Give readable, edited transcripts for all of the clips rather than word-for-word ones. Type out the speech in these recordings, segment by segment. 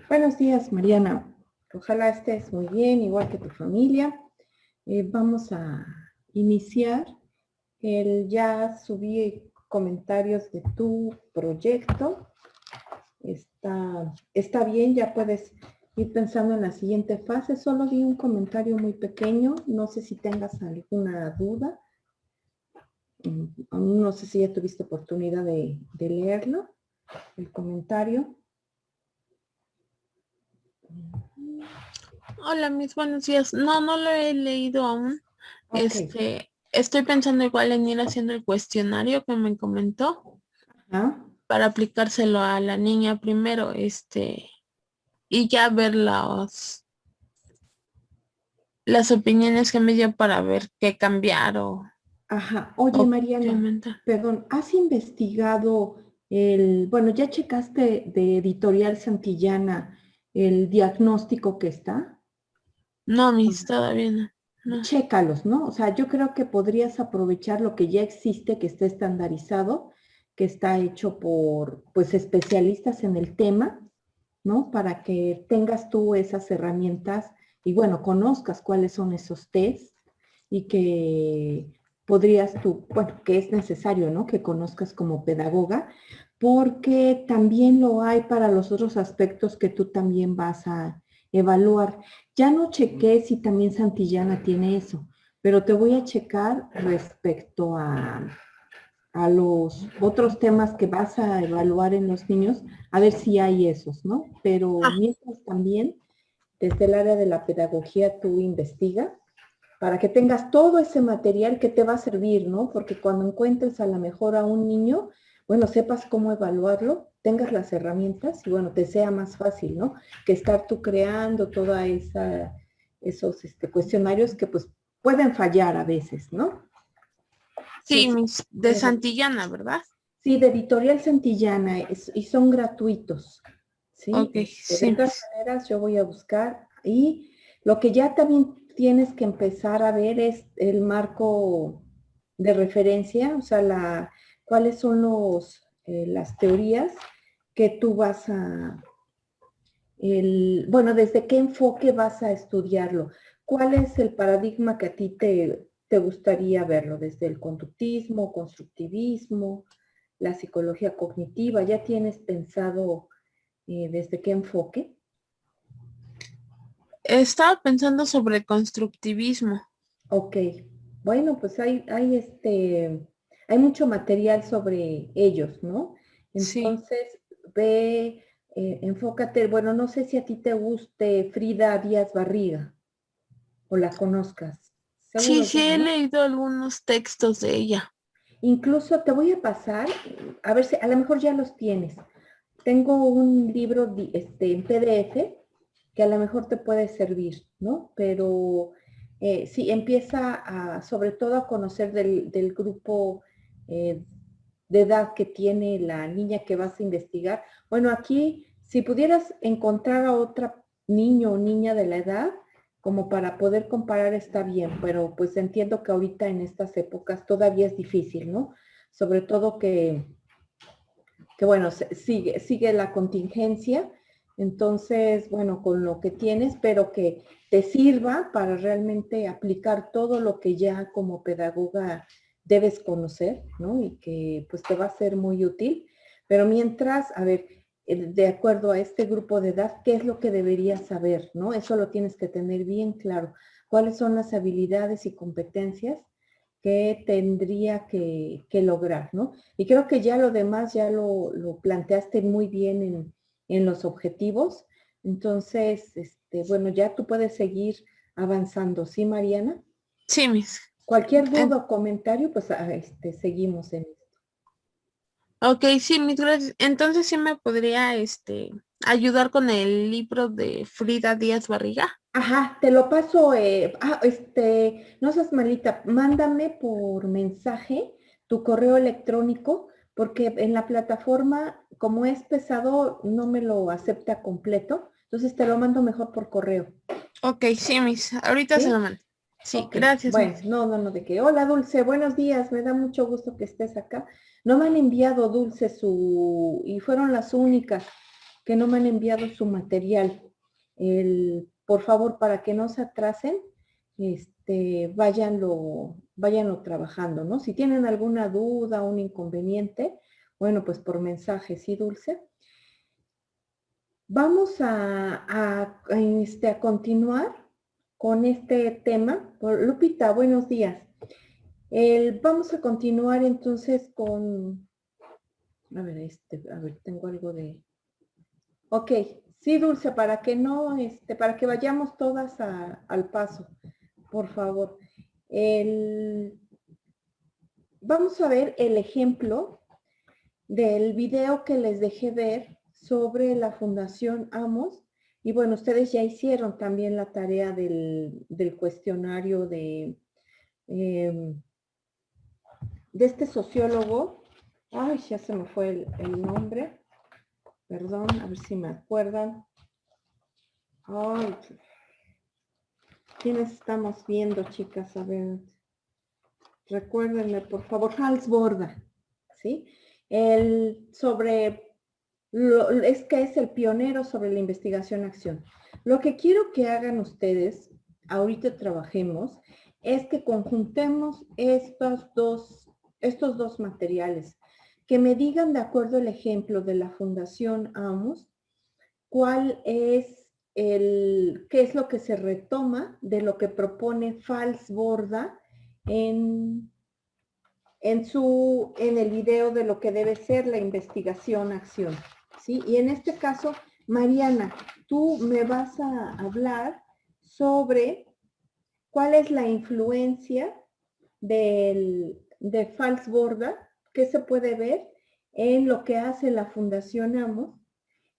Buenos días, Mariana. Ojalá estés muy bien, igual que tu familia. Vamos a iniciar. Ya subí comentarios de tu proyecto. Está bien, ya puedes ir pensando en la siguiente fase. Solo di un comentario muy pequeño. No sé si tengas alguna duda. No sé si ya tuviste oportunidad de leerlo, el comentario. Hola, mis buenos días. No lo he leído aún. Ok. Estoy pensando igual en ir haciendo el cuestionario que me comentó ¿Ah? para aplicárselo a la niña primero, y ya ver las opiniones que me dio para ver qué cambiar Ajá. Oye, o qué Mariana, aumentar. perdón, ¿has investigado bueno, ya checaste de Editorial Santillana el diagnóstico que está? No, mis, todavía no. No. Chécalos, ¿no? O sea, yo creo que podrías aprovechar lo que ya existe, que está estandarizado, que está hecho por, pues, especialistas en el tema, ¿no? Para que tengas tú esas herramientas y, bueno, conozcas cuáles son esos test y que podrías tú, bueno, que es necesario, ¿no? Que conozcas como pedagoga, porque también lo hay para los otros aspectos que tú también vas a evaluar. Ya no chequé si también Santillana tiene eso, pero te voy a checar respecto a los otros temas que vas a evaluar en los niños, a ver si hay esos, ¿no? Pero Ah, mientras también, desde el área de la pedagogía, tú investiga para que tengas todo ese material que te va a servir, ¿no? Porque cuando encuentres a lo mejor a un niño, bueno, sepas cómo evaluarlo, tengas las herramientas y bueno, te sea más fácil, ¿no? Que estar tú creando toda esos cuestionarios que pues pueden fallar a veces, ¿no? sí, Entonces, mis, de Santillana, ¿verdad? sí, de Editorial Santillana y son gratuitos, ¿sí? Ok, De sí, todas mis. maneras, yo voy a buscar y lo que ya también tienes que empezar a ver es el marco de referencia, o sea, cuáles son las teorías que tú vas bueno, desde qué enfoque vas a estudiarlo. ¿Cuál es el paradigma que a ti te gustaría verlo? ¿Desde el conductismo, constructivismo, la psicología cognitiva? ¿Ya tienes pensado desde qué enfoque? Estaba pensando sobre constructivismo. Ok, bueno, pues hay mucho material sobre ellos, ¿no? Sí. Entonces, enfócate, bueno, no sé si a ti te guste Frida Díaz Barriga o la conozcas. Sí, Seguro sí, ya, he ¿no? leído algunos textos de ella. Incluso te voy a pasar, a ver si a lo mejor ya los tienes. Tengo un libro en PDF que a lo mejor te puede servir, ¿no? Pero sí, empieza sobre todo a conocer del grupo eh, de edad que tiene la niña que vas a investigar. Bueno, aquí, si pudieras encontrar a otra niño o niña de la edad, como para poder comparar está bien, pero pues entiendo que ahorita en estas épocas todavía es difícil, ¿no? Sobre todo que bueno, sigue la contingencia, entonces, bueno, con lo que tienes, pero que te sirva para realmente aplicar todo lo que ya como pedagoga debes conocer, ¿no? Y que pues te va a ser muy útil. Pero mientras, a ver, de acuerdo a este grupo de edad, ¿qué es lo que deberías saber, ¿no? Eso lo tienes que tener bien claro. ¿Cuáles son las habilidades y competencias que tendría que lograr, ¿no? Y creo que ya lo demás ya lo planteaste muy bien en los objetivos. Entonces, bueno, ya tú puedes seguir avanzando, ¿sí, Mariana? Sí, mis. Cualquier En- duda o comentario, pues seguimos en esto. ok, sí, mis gracias. Entonces sí me podría, ayudar con el libro de Frida Díaz Barriga. Ajá, te lo paso, no seas malita, mándame por mensaje tu correo electrónico, porque en la plataforma, como es pesado, no me lo acepta completo, entonces te lo mando mejor por correo, Ok, sí, mis. Ahorita se lo ¿sí? mando. Sí, Ok, gracias, bueno, mis. no, de que, hola Dulce, buenos días, me da mucho gusto que estés acá. No me han enviado Dulce y fueron las únicas que no me han enviado su material. Por favor, para que no se atrasen, váyanlo trabajando, ¿no? Si tienen alguna duda, un inconveniente, bueno, pues por mensaje, ¿sí, Dulce? Vamos a continuar con este tema. Lupita, buenos días. Vamos a continuar entonces con... A ver, tengo algo de... Ok, sí, Dulce, para que no, para que vayamos todas al paso, por favor. Vamos a ver el ejemplo del video que les dejé ver sobre la Fundación Amos. Y bueno, ustedes ya hicieron también la tarea del cuestionario de este sociólogo. Ay, ya se me fue el nombre. Perdón, a ver si me acuerdan. Ay, ¿quiénes estamos viendo, chicas? A ver, recuérdenme, por favor, Hans Borda, ¿sí? Es que es el pionero sobre la investigación-acción. Lo que quiero que hagan ustedes, ahorita trabajemos, es que conjuntemos estos dos materiales, que me digan de acuerdo al ejemplo de la Fundación Amos, qué es lo que se retoma de lo que propone Fals Borda en el video de lo que debe ser la investigación-acción, ¿sí? Y en este caso, Mariana, tú me vas a hablar sobre cuál es la influencia de Fals Borda, qué se puede ver en lo que hace la Fundación Amos,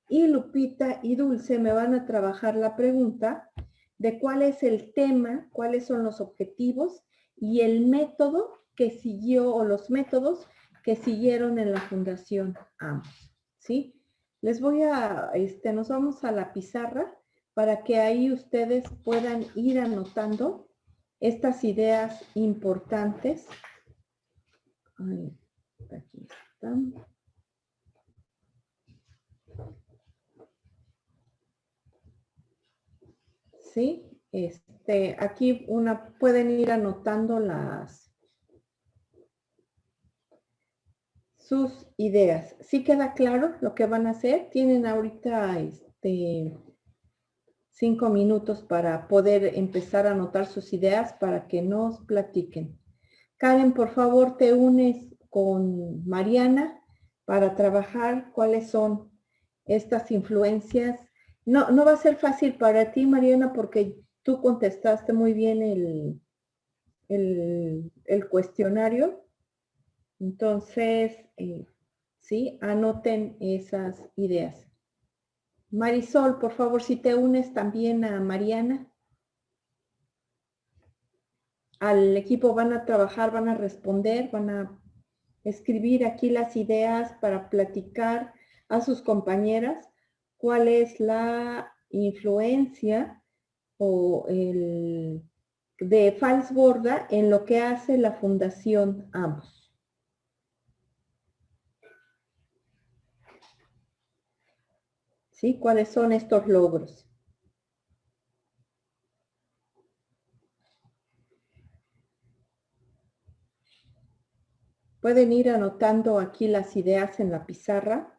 y Lupita y Dulce me van a trabajar la pregunta de cuál es el tema, cuáles son los objetivos y el método que siguió o los métodos que siguieron en la Fundación Amos, ¿sí? Nos vamos a la pizarra para que ahí ustedes puedan ir anotando estas ideas importantes. Ay, aquí están. ¿Sí? Aquí pueden ir anotando sus ideas. ¿Sí queda claro lo que van a hacer? Tienen ahorita 5 minutos para poder empezar a anotar sus ideas para que nos platiquen. Karen, por favor, te unes con Mariana para trabajar cuáles son estas influencias. No va a ser fácil para ti, Mariana, porque tú contestaste muy bien el cuestionario. Entonces, sí, anoten esas ideas. Marisol, por favor, si te unes también a Mariana. Al equipo van a trabajar, van a responder, van a escribir aquí las ideas para platicar a sus compañeras cuál es la influencia de Fals Borda en lo que hace la Fundación Amos. ¿Sí? ¿Cuáles son estos logros? Pueden ir anotando aquí las ideas en la pizarra.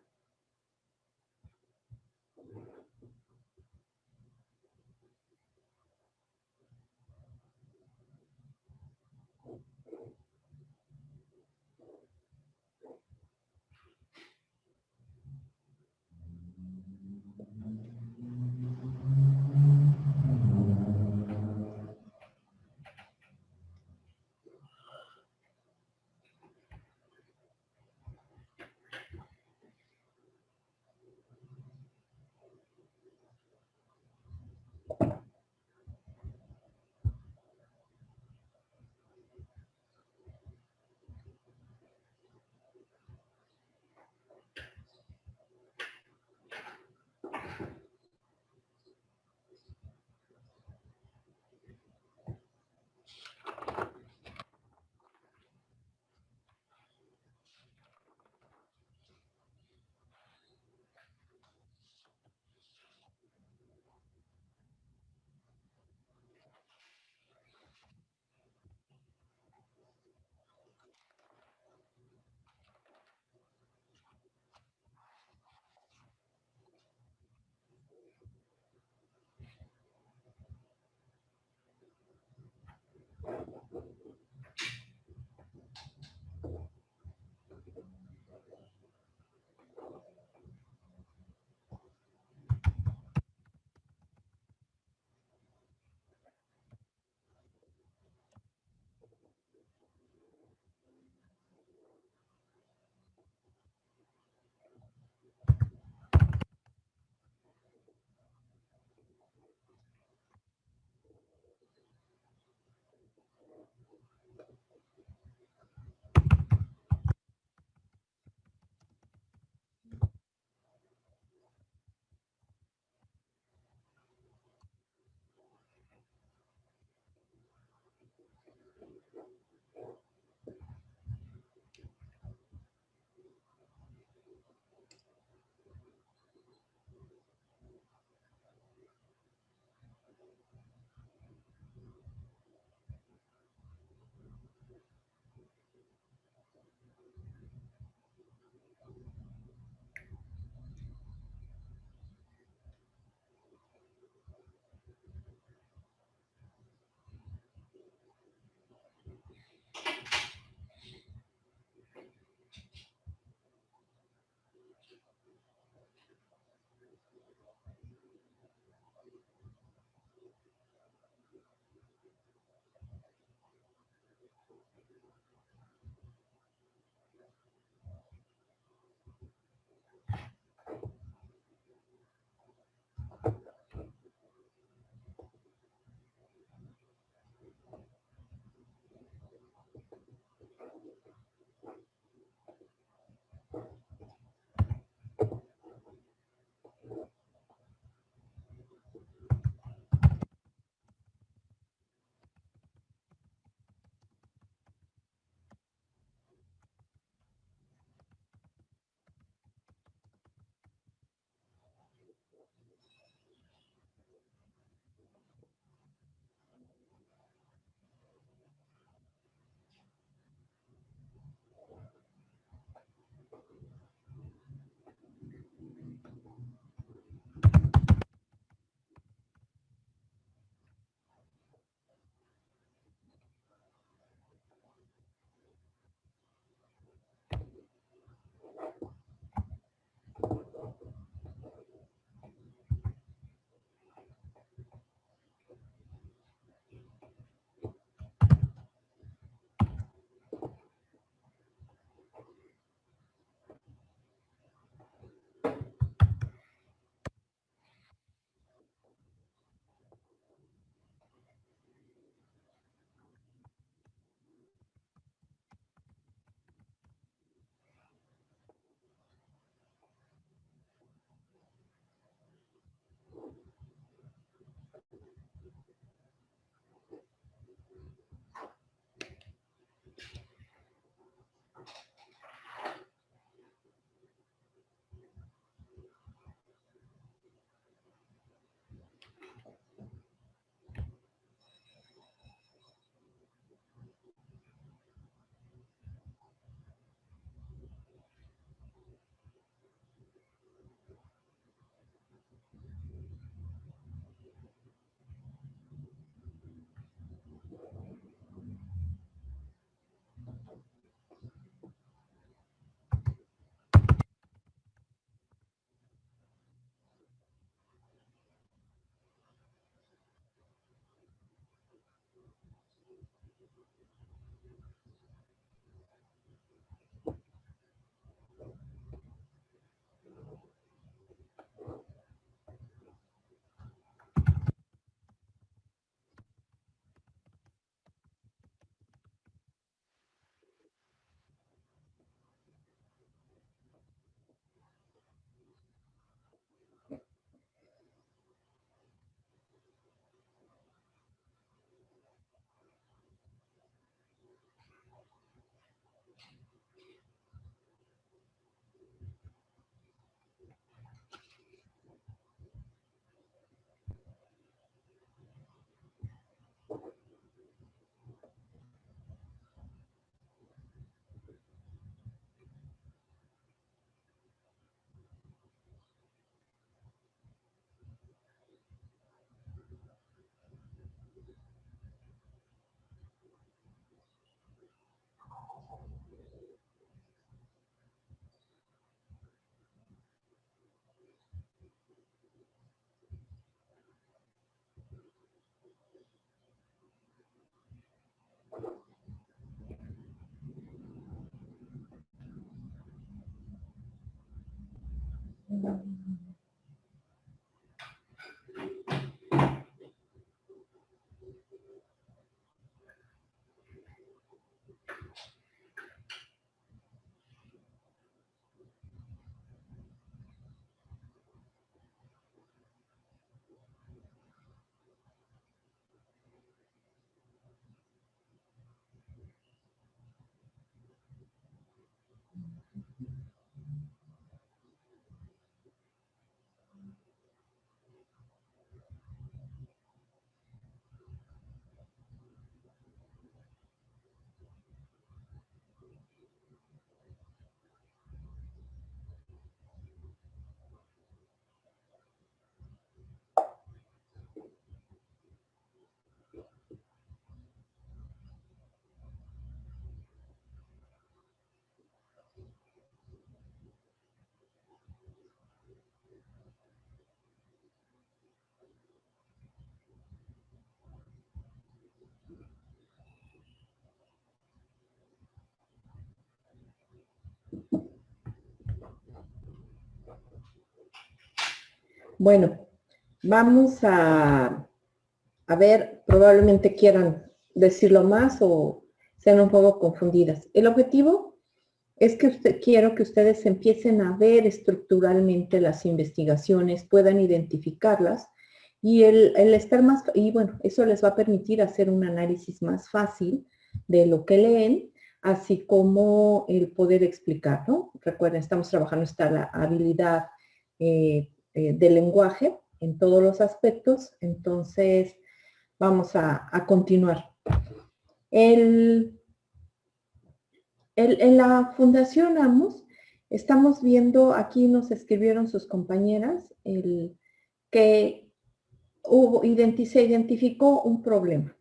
Bueno, vamos a ver, probablemente quieran decirlo más o sean un poco confundidas. El objetivo es que quiero que ustedes empiecen a ver estructuralmente las investigaciones, puedan identificarlas y el estar más, y bueno, eso les va a permitir hacer un análisis más fácil de lo que leen, así como el poder explicar, ¿no? Recuerden, estamos trabajando esta habilidad del lenguaje en todos los aspectos, entonces vamos a continuar. En la Fundación AMOS estamos viendo, aquí nos escribieron sus compañeras, que se identificó un problema.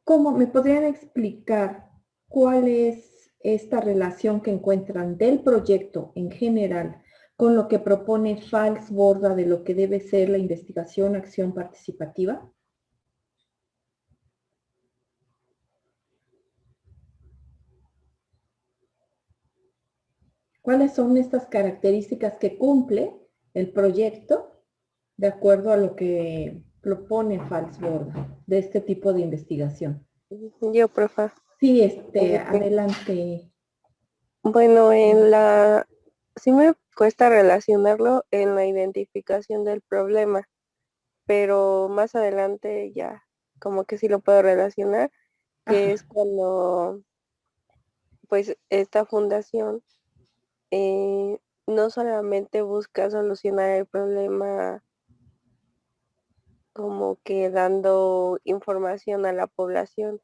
¿Cómo me podrían explicar cuál es esta relación que encuentran del proyecto en general con lo que propone FALS Borda de lo que debe ser la investigación, acción participativa? ¿Cuáles son estas características que cumple el proyecto de acuerdo a lo que propone FALS Borda de este tipo de investigación? Yo, profe. Sí, adelante. Bueno, sí me cuesta relacionarlo en la identificación del problema, pero más adelante ya como que sí lo puedo relacionar, que es cuando pues esta fundación no solamente busca solucionar el problema como que dando información a la población,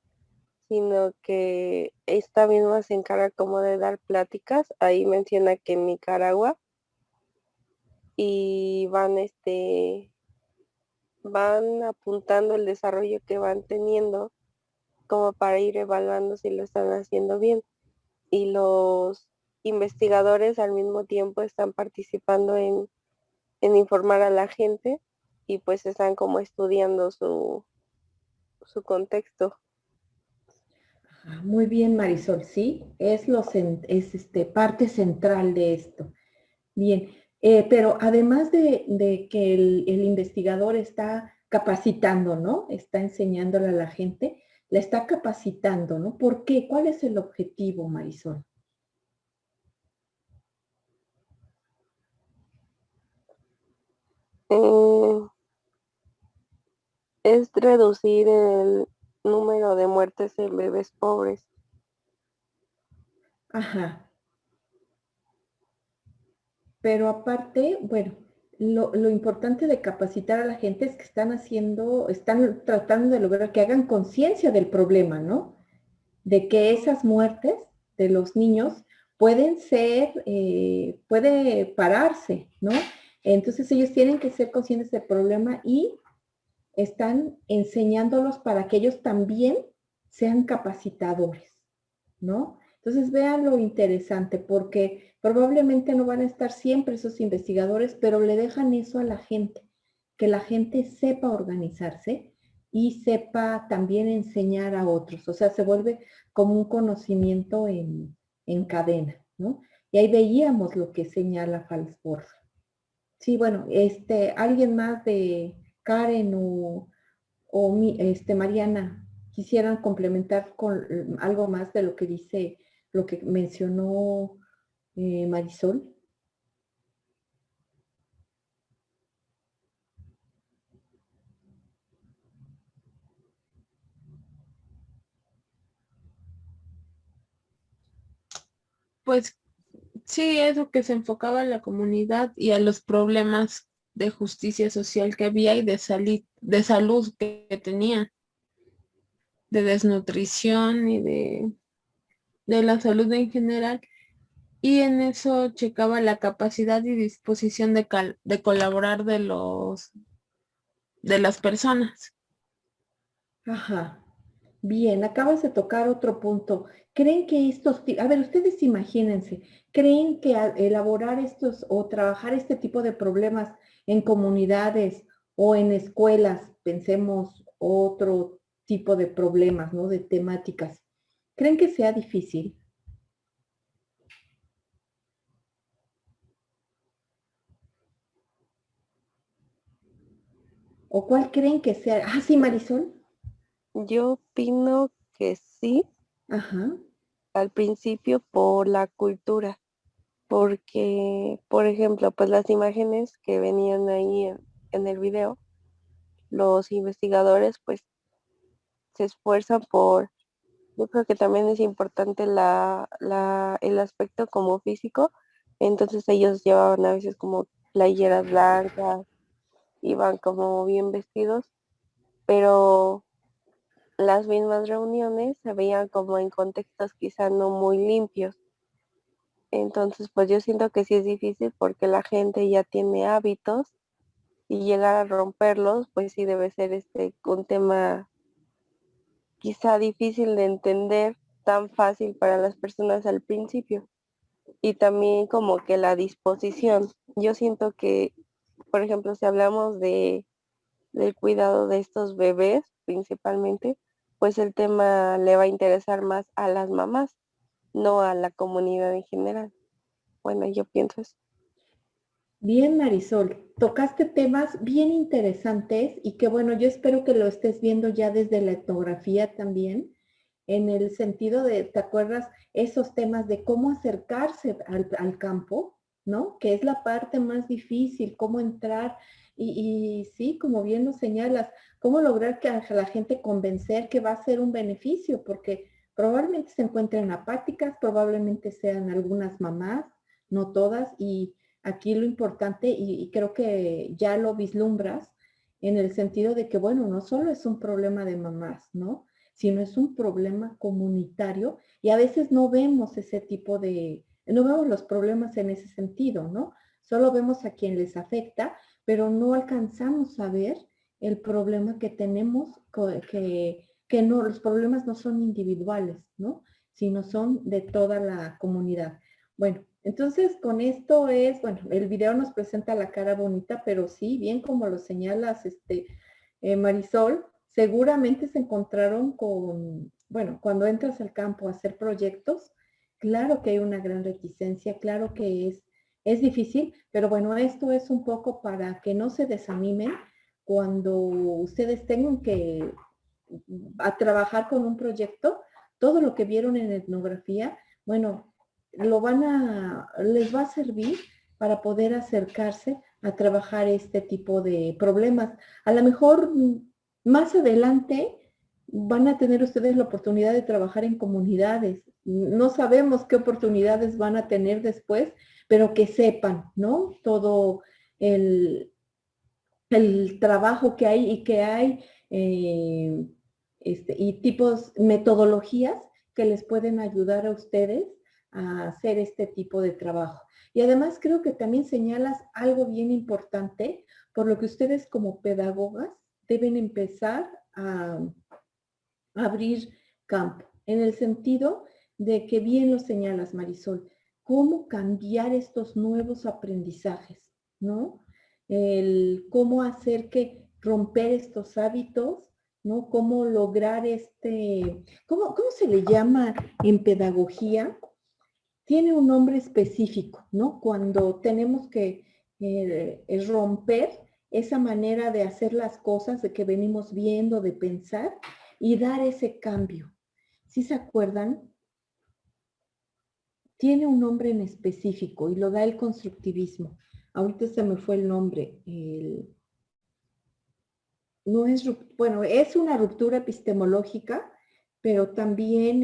sino que esta misma se encarga como de dar pláticas. Ahí menciona que en Nicaragua y van apuntando el desarrollo que van teniendo como para ir evaluando si lo están haciendo bien. Y los investigadores al mismo tiempo están participando en informar a la gente y pues están como estudiando su contexto. Muy bien, Marisol, sí, es parte central de esto. Bien, pero además de que el investigador está capacitando, ¿no? Está enseñándole a la gente, la está capacitando, ¿no? ¿Por qué? ¿Cuál es el objetivo, Marisol? Es reducir el número de muertes en bebés pobres. Ajá. Pero aparte, bueno, lo importante de capacitar a la gente es que están tratando de lograr que hagan conciencia del problema, ¿no? De que esas muertes de los niños puede pararse, ¿no? Entonces ellos tienen que ser conscientes del problema y están enseñándolos para que ellos también sean capacitadores, ¿no? Entonces vean lo interesante, porque probablemente no van a estar siempre esos investigadores, pero le dejan eso a la gente, que la gente sepa organizarse y sepa también enseñar a otros. O sea, se vuelve como un conocimiento en cadena, ¿no? y ahí veíamos lo que señala Falsborg. Sí, bueno, alguien más de Karen o Mariana, quisieran complementar con algo más de lo que dice, lo que mencionó Marisol. Pues sí, eso que se enfocaba a la comunidad y a los problemas de justicia social que había y de salud que tenía, de desnutrición y de la salud en general. Y en eso checaba la capacidad y disposición de colaborar de las personas. Ajá. Bien, acabas de tocar otro punto. ¿Creen que a ver, ustedes imagínense, creen que elaborar estos o trabajar este tipo de problemas en comunidades o en escuelas, pensemos otro tipo de problemas, ¿no? De temáticas, ¿creen que sea difícil? ¿O cuál creen que sea? Ah, sí, Marisol. Yo opino que sí, Ajá, al principio por la cultura, porque, por ejemplo, pues las imágenes que venían ahí en el video, los investigadores pues se esfuerzan por, yo creo que también es importante el aspecto como físico, entonces ellos llevaban a veces como playeras blancas, iban como bien vestidos, pero las mismas reuniones se veían como en contextos quizá no muy limpios. Entonces, pues yo siento que sí es difícil porque la gente ya tiene hábitos y llegar a romperlos, pues sí debe ser un tema quizá difícil de entender, tan fácil para las personas al principio. Y también como que la disposición. Yo siento que, por ejemplo, si hablamos del cuidado de estos bebés principalmente, pues el tema le va a interesar más a las mamás, no a la comunidad en general. Bueno, yo pienso eso. bien, Marisol, tocaste temas bien interesantes y que bueno, yo espero que lo estés viendo ya desde la etnografía también, en el sentido de, ¿te acuerdas? Esos temas de cómo acercarse al campo, ¿no? Que es la parte más difícil, cómo entrar y sí, como bien lo señalas, cómo lograr que a la gente convencer que va a ser un beneficio, porque probablemente se encuentren apáticas, probablemente sean algunas mamás, no todas, y aquí lo importante, y creo que ya lo vislumbras, en el sentido de que, bueno, no solo es un problema de mamás, ¿no? Sino es un problema comunitario y a veces no vemos ese tipo no vemos los problemas en ese sentido, ¿no? Solo vemos a quien les afecta, pero no alcanzamos a ver el problema que tenemos, que no, los problemas no son individuales, ¿no? Sino son de toda la comunidad. Bueno, entonces con esto bueno, el video nos presenta la cara bonita, pero sí, bien como lo señalas, Marisol, seguramente se encontraron con, bueno, cuando entras al campo a hacer proyectos, claro que hay una gran reticencia, claro que es difícil, pero bueno, esto es un poco para que no se desanimen cuando ustedes tengan que a trabajar con un proyecto, todo lo que vieron en etnografía, bueno, les va a servir para poder acercarse a trabajar este tipo de problemas. A lo mejor más adelante van a tener ustedes la oportunidad de trabajar en comunidades. No sabemos qué oportunidades van a tener después, pero que sepan, ¿no? Todo el, el trabajo que hay y que hay y tipos, metodologías que les pueden ayudar a ustedes a hacer este tipo de trabajo. Y además creo que también señalas algo bien importante, por lo que ustedes como pedagogas deben empezar a abrir campo, en el sentido de que bien lo señalas, Marisol, cómo cambiar estos nuevos aprendizajes, ¿no? El cómo hacer que romper estos hábitos, ¿no? Cómo lograr ¿cómo se le llama en pedagogía? tiene un nombre específico, ¿no? Cuando tenemos que romper esa manera de hacer las cosas, de que venimos viendo, de pensar, y dar ese cambio. ¿Sí se acuerdan? Tiene un nombre en específico y lo da el constructivismo. Ahorita se me fue el nombre. No es, bueno, es una ruptura epistemológica, pero también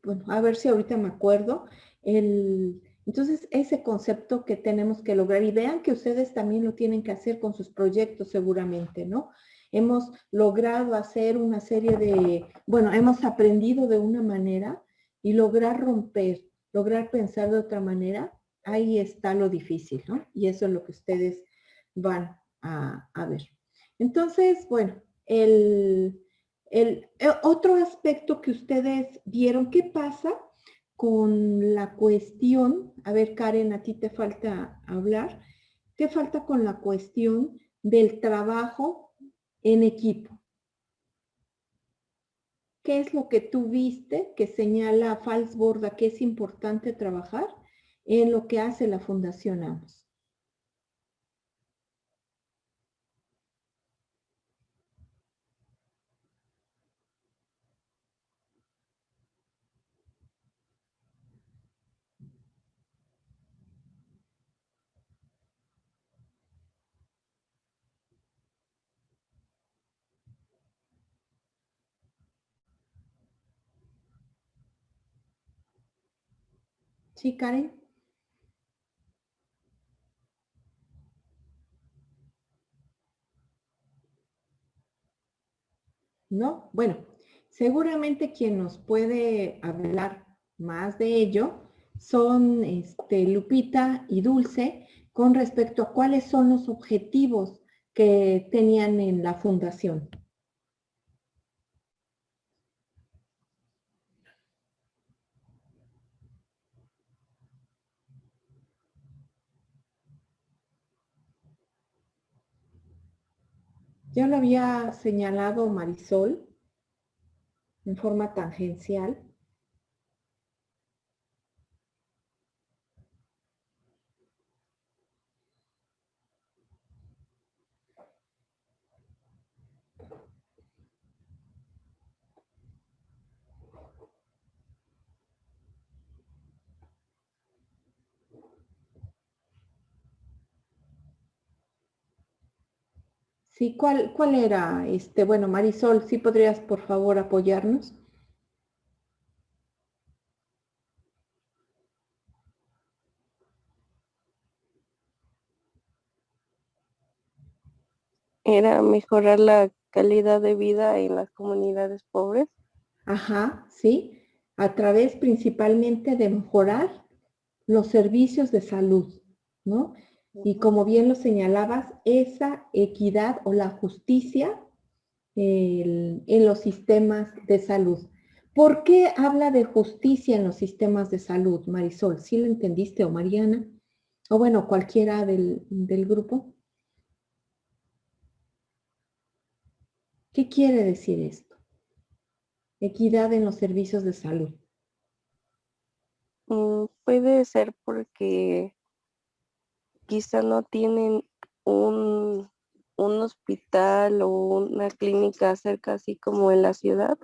bueno, a ver si ahorita me acuerdo, entonces ese concepto que tenemos que lograr, y vean que ustedes también lo tienen que hacer con sus proyectos seguramente, ¿no? Hemos logrado hacer una serie de, bueno, hemos aprendido de una manera y lograr romper, lograr pensar de otra manera, ahí está lo difícil, ¿no? Y eso es lo que ustedes van a ver. Entonces, bueno, otro aspecto que ustedes vieron, ¿qué pasa con la cuestión? A ver, Karen, a ti te falta hablar. ¿Qué falta con la cuestión del trabajo en equipo? ¿Qué es lo que tú viste que señala Falsborda que es importante trabajar en lo que hace la Fundación AMOS? ¿Sí, Karen? ¿No? Bueno, seguramente quien nos puede hablar más de ello son Lupita y Dulce con respecto a cuáles son los objetivos que tenían en la fundación. Ya lo había señalado Marisol en forma tangencial. Sí, ¿cuál era? Bueno, Marisol, ¿sí podrías por favor apoyarnos? Era mejorar la calidad de vida en las comunidades pobres. Ajá, sí, a través principalmente de mejorar los servicios de salud, ¿no? Y Ujú. como bien lo señalabas, esa equidad o la justicia en los sistemas de salud. ¿Por qué habla de justicia en los sistemas de salud, Marisol? ¿Sí lo entendiste o Mariana? O bueno, cualquiera del grupo. ¿Qué quiere decir esto? Equidad en los servicios de salud. Puede ser porque quizá no tienen un, un hospital o una clínica cerca, así como en la ciudad.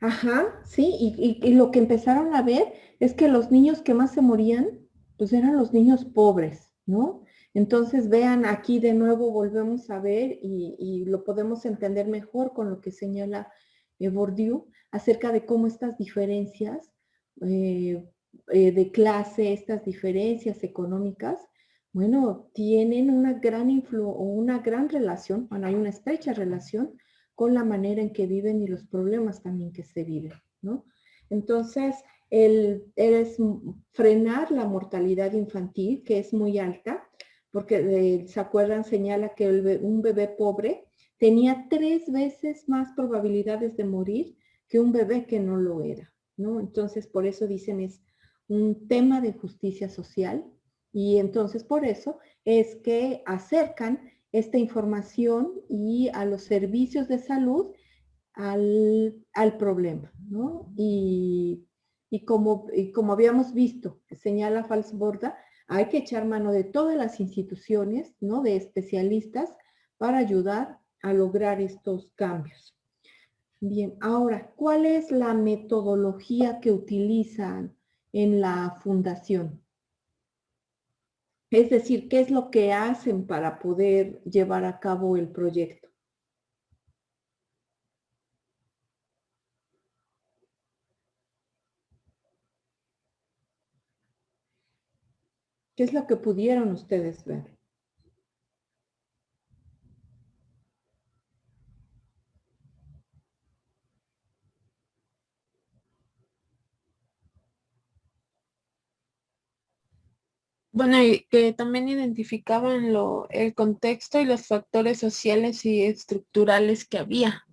Ajá, sí, y lo que empezaron a ver es que los niños que más se morían, pues eran los niños pobres, ¿no? Entonces, vean, aquí de nuevo volvemos a ver y lo podemos entender mejor con lo que señala Bourdieu acerca de cómo estas diferencias eh, de clase, estas diferencias económicas, bueno, tienen una gran relación, bueno, hay una estrecha relación con la manera en que viven y los problemas también que se viven, ¿no? Entonces, es frenar la mortalidad infantil, que es muy alta, porque se acuerdan, señala que un bebé pobre tenía 3 veces más probabilidades de morir que un bebé que no lo era, ¿no? Entonces, por eso dicen es un tema de justicia social y entonces por eso es que acercan esta información y a los servicios de salud al problema, ¿no? Y Y como habíamos visto, señala Falsborda, hay que echar mano de todas las instituciones, ¿no? De especialistas para ayudar a lograr estos cambios. Bien, ahora, ¿cuál es la metodología que utilizan en la fundación? Es decir, ¿qué es lo que hacen para poder llevar a cabo el proyecto? ¿Qué es lo que pudieron ustedes ver? Bueno, y que también identificaban el contexto y los factores sociales y estructurales que había.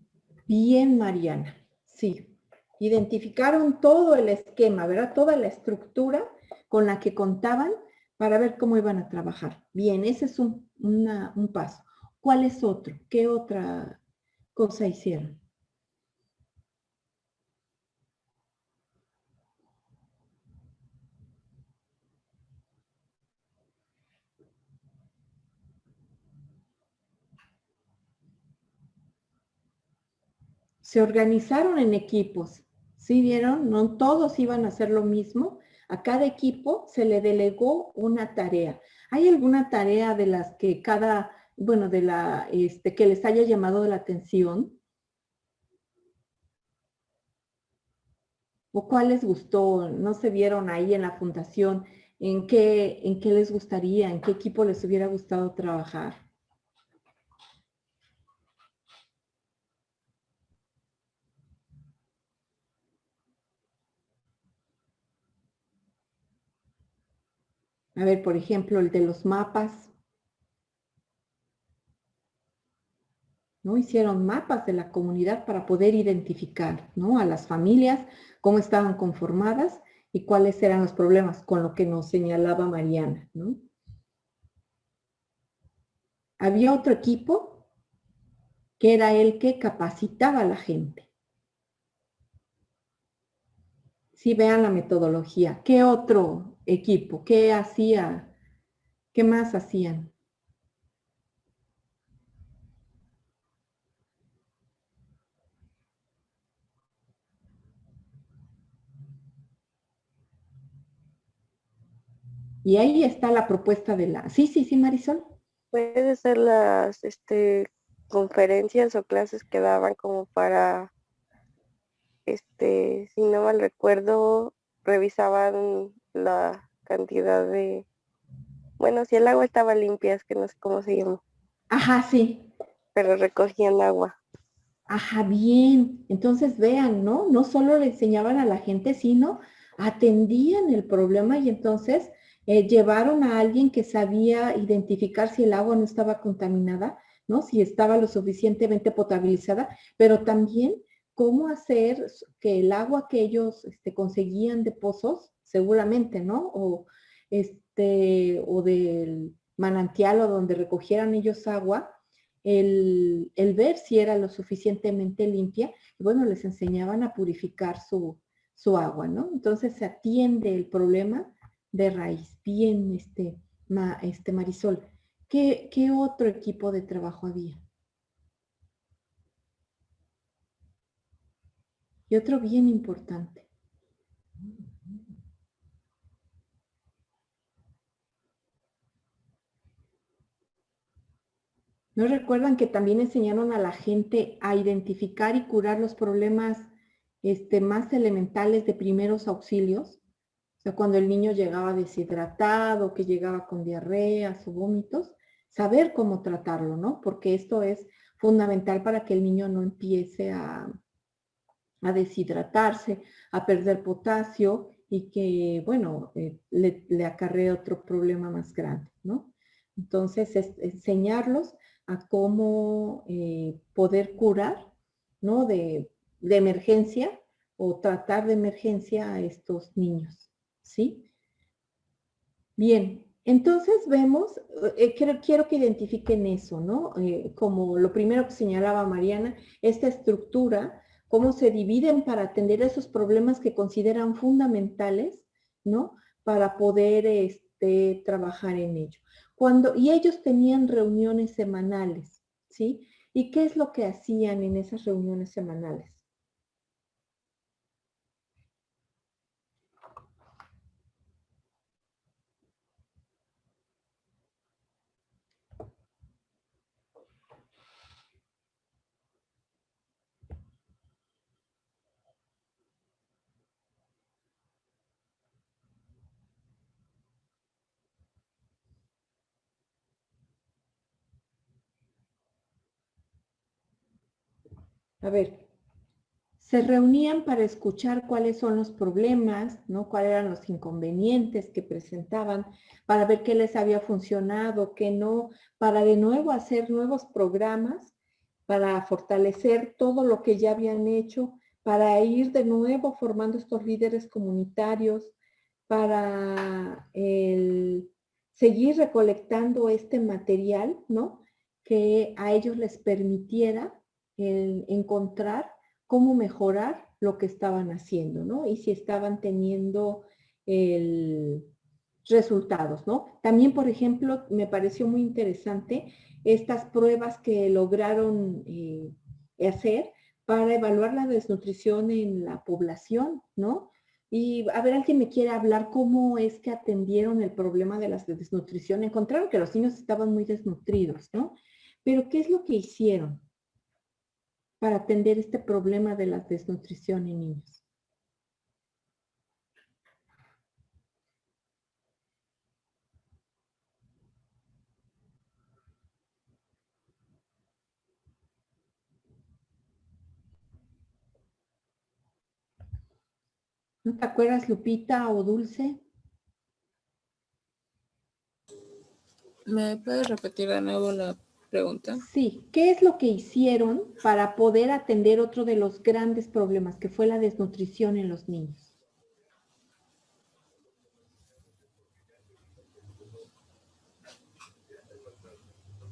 Bien, Mariana, sí. Identificaron todo el esquema, ¿verdad? Toda la estructura con la que contaban para ver cómo iban a trabajar. Bien, ese es un paso. ¿Cuál es otro? ¿Qué otra cosa hicieron? Se organizaron en equipos, ¿sí vieron? No todos iban a hacer lo mismo. A cada equipo se le delegó una tarea. ¿Hay alguna tarea de las que que les haya llamado la atención? ¿O cuál les gustó? ¿No se vieron ahí en la fundación? ¿En qué les gustaría? ¿En qué equipo les hubiera gustado trabajar? A ver, por ejemplo, el de los mapas, ¿no? Hicieron mapas de la comunidad para poder identificar, ¿no? A las familias, cómo estaban conformadas y cuáles eran los problemas, con lo que nos señalaba Mariana, ¿no? Había otro equipo que era el que capacitaba a la gente. Sí, vean la metodología. ¿Qué otro equipo? ¿Qué hacía? ¿Qué más hacían? Y ahí está la propuesta de la... Sí, sí, sí, Marisol. Puede ser las conferencias o clases que daban como para, si no mal recuerdo, revisaban la cantidad de, bueno, si el agua estaba limpia, es que no sé cómo se llama, Ajá, sí. pero recogían agua. Ajá, bien. Entonces vean, ¿no? No solo le enseñaban a la gente, sino atendían el problema y entonces llevaron a alguien que sabía identificar si el agua no estaba contaminada, ¿no? Si estaba lo suficientemente potabilizada, pero también cómo hacer que el agua que ellos conseguían de pozos, seguramente, ¿no? O del manantial o donde recogieran ellos agua, el ver si era lo suficientemente limpia, y bueno, les enseñaban a purificar su agua, ¿no? Entonces se atiende el problema de raíz. Bien, Marisol, ¿qué otro equipo de trabajo había? Y otro bien importante. ¿No recuerdan que también enseñaron a la gente a identificar y curar los problemas más elementales de primeros auxilios? O sea, cuando el niño llegaba deshidratado, que llegaba con diarreas o vómitos, saber cómo tratarlo, ¿no? Porque esto es fundamental para que el niño no empiece a deshidratarse, a perder potasio y que, bueno, le acarree otro problema más grande, ¿no? Entonces, enseñarlos a cómo poder curar, ¿no? De emergencia o tratar de emergencia a estos niños, ¿sí? Bien, entonces vemos, quiero que identifiquen eso, ¿no? Como lo primero que señalaba Mariana, esta estructura cómo se dividen para atender esos problemas que consideran fundamentales, ¿no? Para poder trabajar en ello. Y ellos tenían reuniones semanales, ¿sí? ¿Y qué es lo que hacían en esas reuniones semanales? A ver, se reunían para escuchar cuáles son los problemas, ¿no? Cuáles eran los inconvenientes que presentaban, para ver qué les había funcionado, qué no, para de nuevo hacer nuevos programas, para fortalecer todo lo que ya habían hecho, para ir de nuevo formando estos líderes comunitarios, para seguir recolectando este material, ¿no? Que a ellos les permitiera encontrar cómo mejorar lo que estaban haciendo, ¿no? Y si estaban teniendo resultados, ¿no? También, por ejemplo, me pareció muy interesante estas pruebas que lograron hacer para evaluar la desnutrición en la población, ¿no? Y a ver, alguien me quiere hablar cómo es que atendieron el problema de la desnutrición. Encontraron que los niños estaban muy desnutridos, ¿no? Pero ¿qué es lo que hicieron para atender este problema de la desnutrición en niños? ¿No te acuerdas, Lupita o Dulce? ¿Me puedes repetir de nuevo la pregunta? Sí, ¿qué es lo que hicieron para poder atender otro de los grandes problemas, que fue la desnutrición en los niños?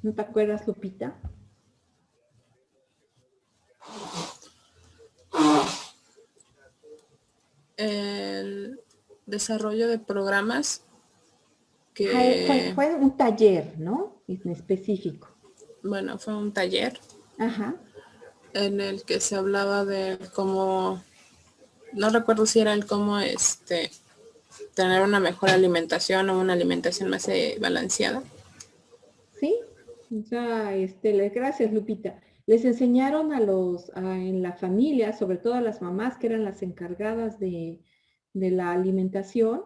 ¿No te acuerdas, Lupita? El desarrollo de programas Fue un taller, ¿no? En específico. bueno, fue un taller Ajá. en el que se hablaba de cómo, no recuerdo si era el cómo tener una mejor alimentación o una alimentación más balanceada. Sí, o sea, gracias, Lupita. Les enseñaron en la familia, sobre todo a las mamás que eran las encargadas de la alimentación,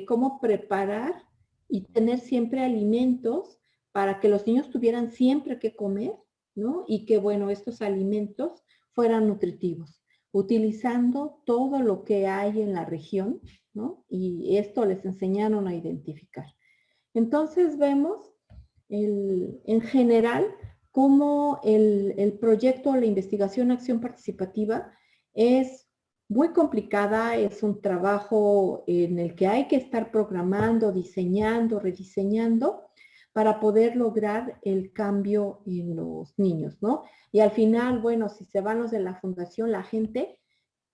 cómo preparar y tener siempre alimentos para que los niños tuvieran siempre que comer, ¿no? Y que, bueno, estos alimentos fueran nutritivos, utilizando todo lo que hay en la región, ¿no? Y esto les enseñaron a identificar. Entonces vemos en general cómo el proyecto o la investigación acción participativa es muy complicada, es un trabajo en el que hay que estar programando, diseñando, rediseñando para poder lograr el cambio en los niños, ¿no? Y al final, bueno, si se van los de la fundación, la gente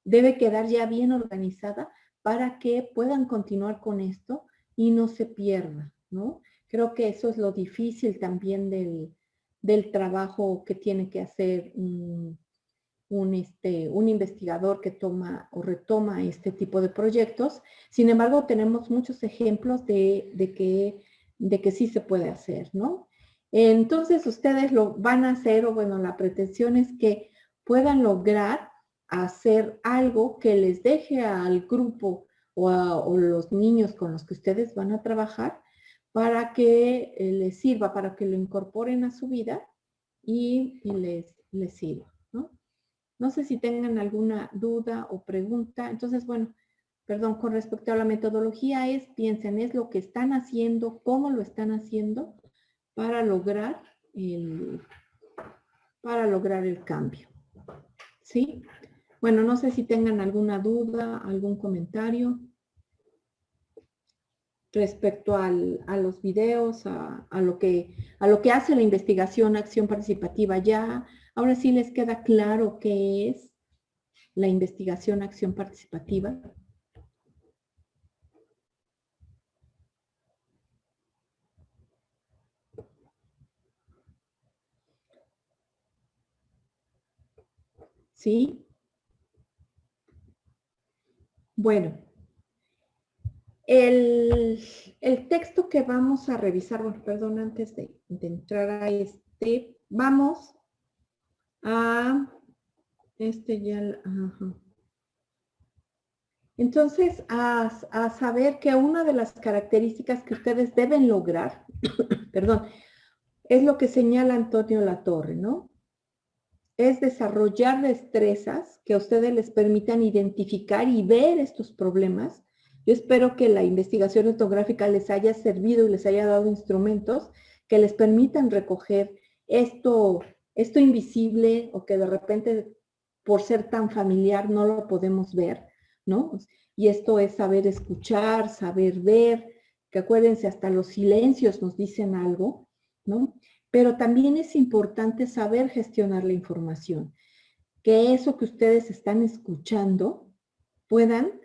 debe quedar ya bien organizada para que puedan continuar con esto y no se pierda, ¿no? Creo que eso es lo difícil también del trabajo que tiene que hacer un investigador que toma o retoma este tipo de proyectos. Sin embargo, tenemos muchos ejemplos de que sí se puede hacer, ¿no? Entonces, ustedes lo van a hacer, o bueno, la pretensión es que puedan lograr hacer algo que les deje al grupo o los niños con los que ustedes van a trabajar para que les sirva, para que lo incorporen a su vida y les sirva, ¿no? No sé si tengan alguna duda o pregunta. Entonces, bueno, perdón, con respecto a la metodología piensen, es lo que están haciendo, cómo lo están haciendo para lograr el cambio. ¿Sí? Bueno, no sé si tengan alguna duda, algún comentario respecto a los videos, a lo que hace la investigación, acción participativa. Ya Ahora sí les queda claro qué es la investigación acción participativa. ¿Sí? Bueno, el texto que vamos a revisar, bueno, perdón, antes de entrar a vamos a ya, ajá. Entonces, a saber que una de las características que ustedes deben lograr, perdón, es lo que señala Antonio Latorre, ¿no? Es desarrollar destrezas que a ustedes les permitan identificar y ver estos problemas. Yo espero que la investigación etnográfica les haya servido y les haya dado instrumentos que les permitan recoger esto invisible o que de repente por ser tan familiar no lo podemos ver, ¿no? Y esto es saber escuchar, saber ver, que acuérdense, hasta los silencios nos dicen algo, ¿no? Pero también es importante saber gestionar la información, que eso que ustedes están escuchando puedan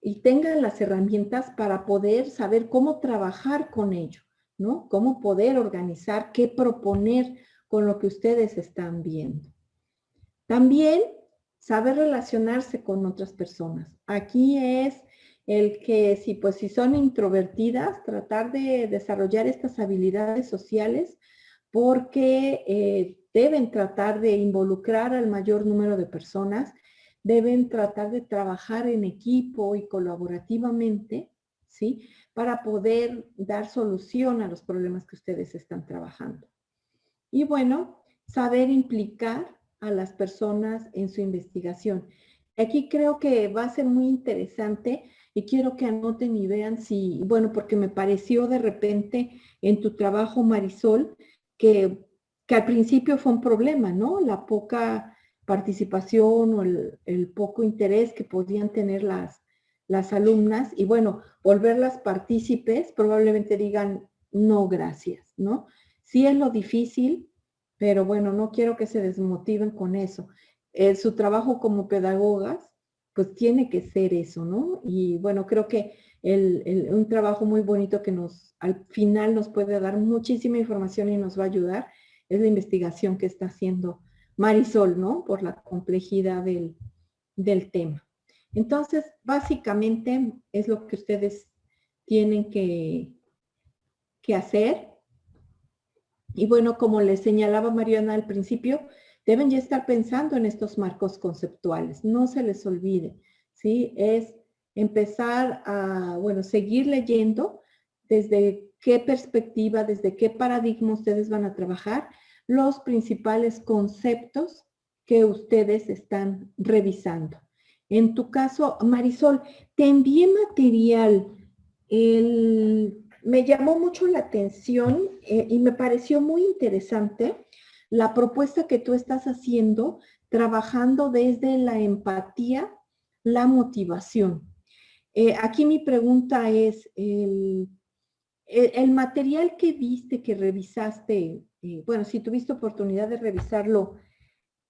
y tengan las herramientas para poder saber cómo trabajar con ello, ¿no? Cómo poder organizar, qué proponer con lo que ustedes están viendo. También saber relacionarse con otras personas. Aquí es el que si son introvertidas, tratar de desarrollar estas habilidades sociales porque deben tratar de involucrar al mayor número de personas, deben tratar de trabajar en equipo y colaborativamente, ¿sí? Para poder dar solución a los problemas que ustedes están trabajando. Y bueno, saber implicar a las personas en su investigación. Aquí creo que va a ser muy interesante y quiero que anoten y vean si, bueno, porque me pareció de repente en tu trabajo, Marisol, que al principio fue un problema, ¿no? La poca participación o el poco interés que podían tener las alumnas y bueno, volverlas partícipes, probablemente digan, no, gracias, ¿no? Sí es lo difícil, pero bueno, no quiero que se desmotiven con eso. Su trabajo como pedagogas, pues tiene que ser eso, ¿no? Y bueno, creo que un trabajo muy bonito que al final nos puede dar muchísima información y nos va a ayudar es la investigación que está haciendo Marisol, ¿no? Por la complejidad del tema. Entonces, básicamente es lo que ustedes tienen que hacer. Y bueno, como les señalaba Mariana al principio, deben ya estar pensando en estos marcos conceptuales. No se les olvide, ¿sí? Es empezar a, bueno, seguir leyendo desde qué perspectiva, desde qué paradigma ustedes van a trabajar los principales conceptos que ustedes están revisando. En tu caso, Marisol, te envié material. Me llamó mucho la atención y me pareció muy interesante la propuesta que tú estás haciendo, trabajando desde la empatía, la motivación. Aquí mi pregunta es, el material que viste, que revisaste, bueno, si tuviste oportunidad de revisarlo,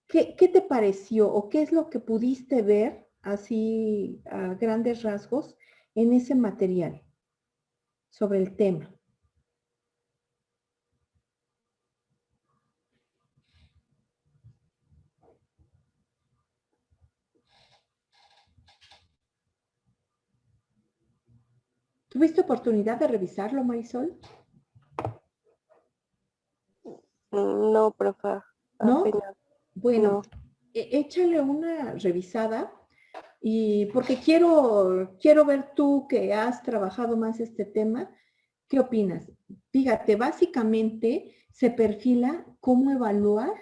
¿qué te pareció o qué es lo que pudiste ver así a grandes rasgos en ese material sobre el tema? ¿Tuviste oportunidad de revisarlo, Marisol? No, profa, ¿No? apenas. Bueno, No. échale una revisada y porque quiero ver tú que has trabajado más este tema, ¿qué opinas? Fíjate, básicamente se perfila cómo evaluar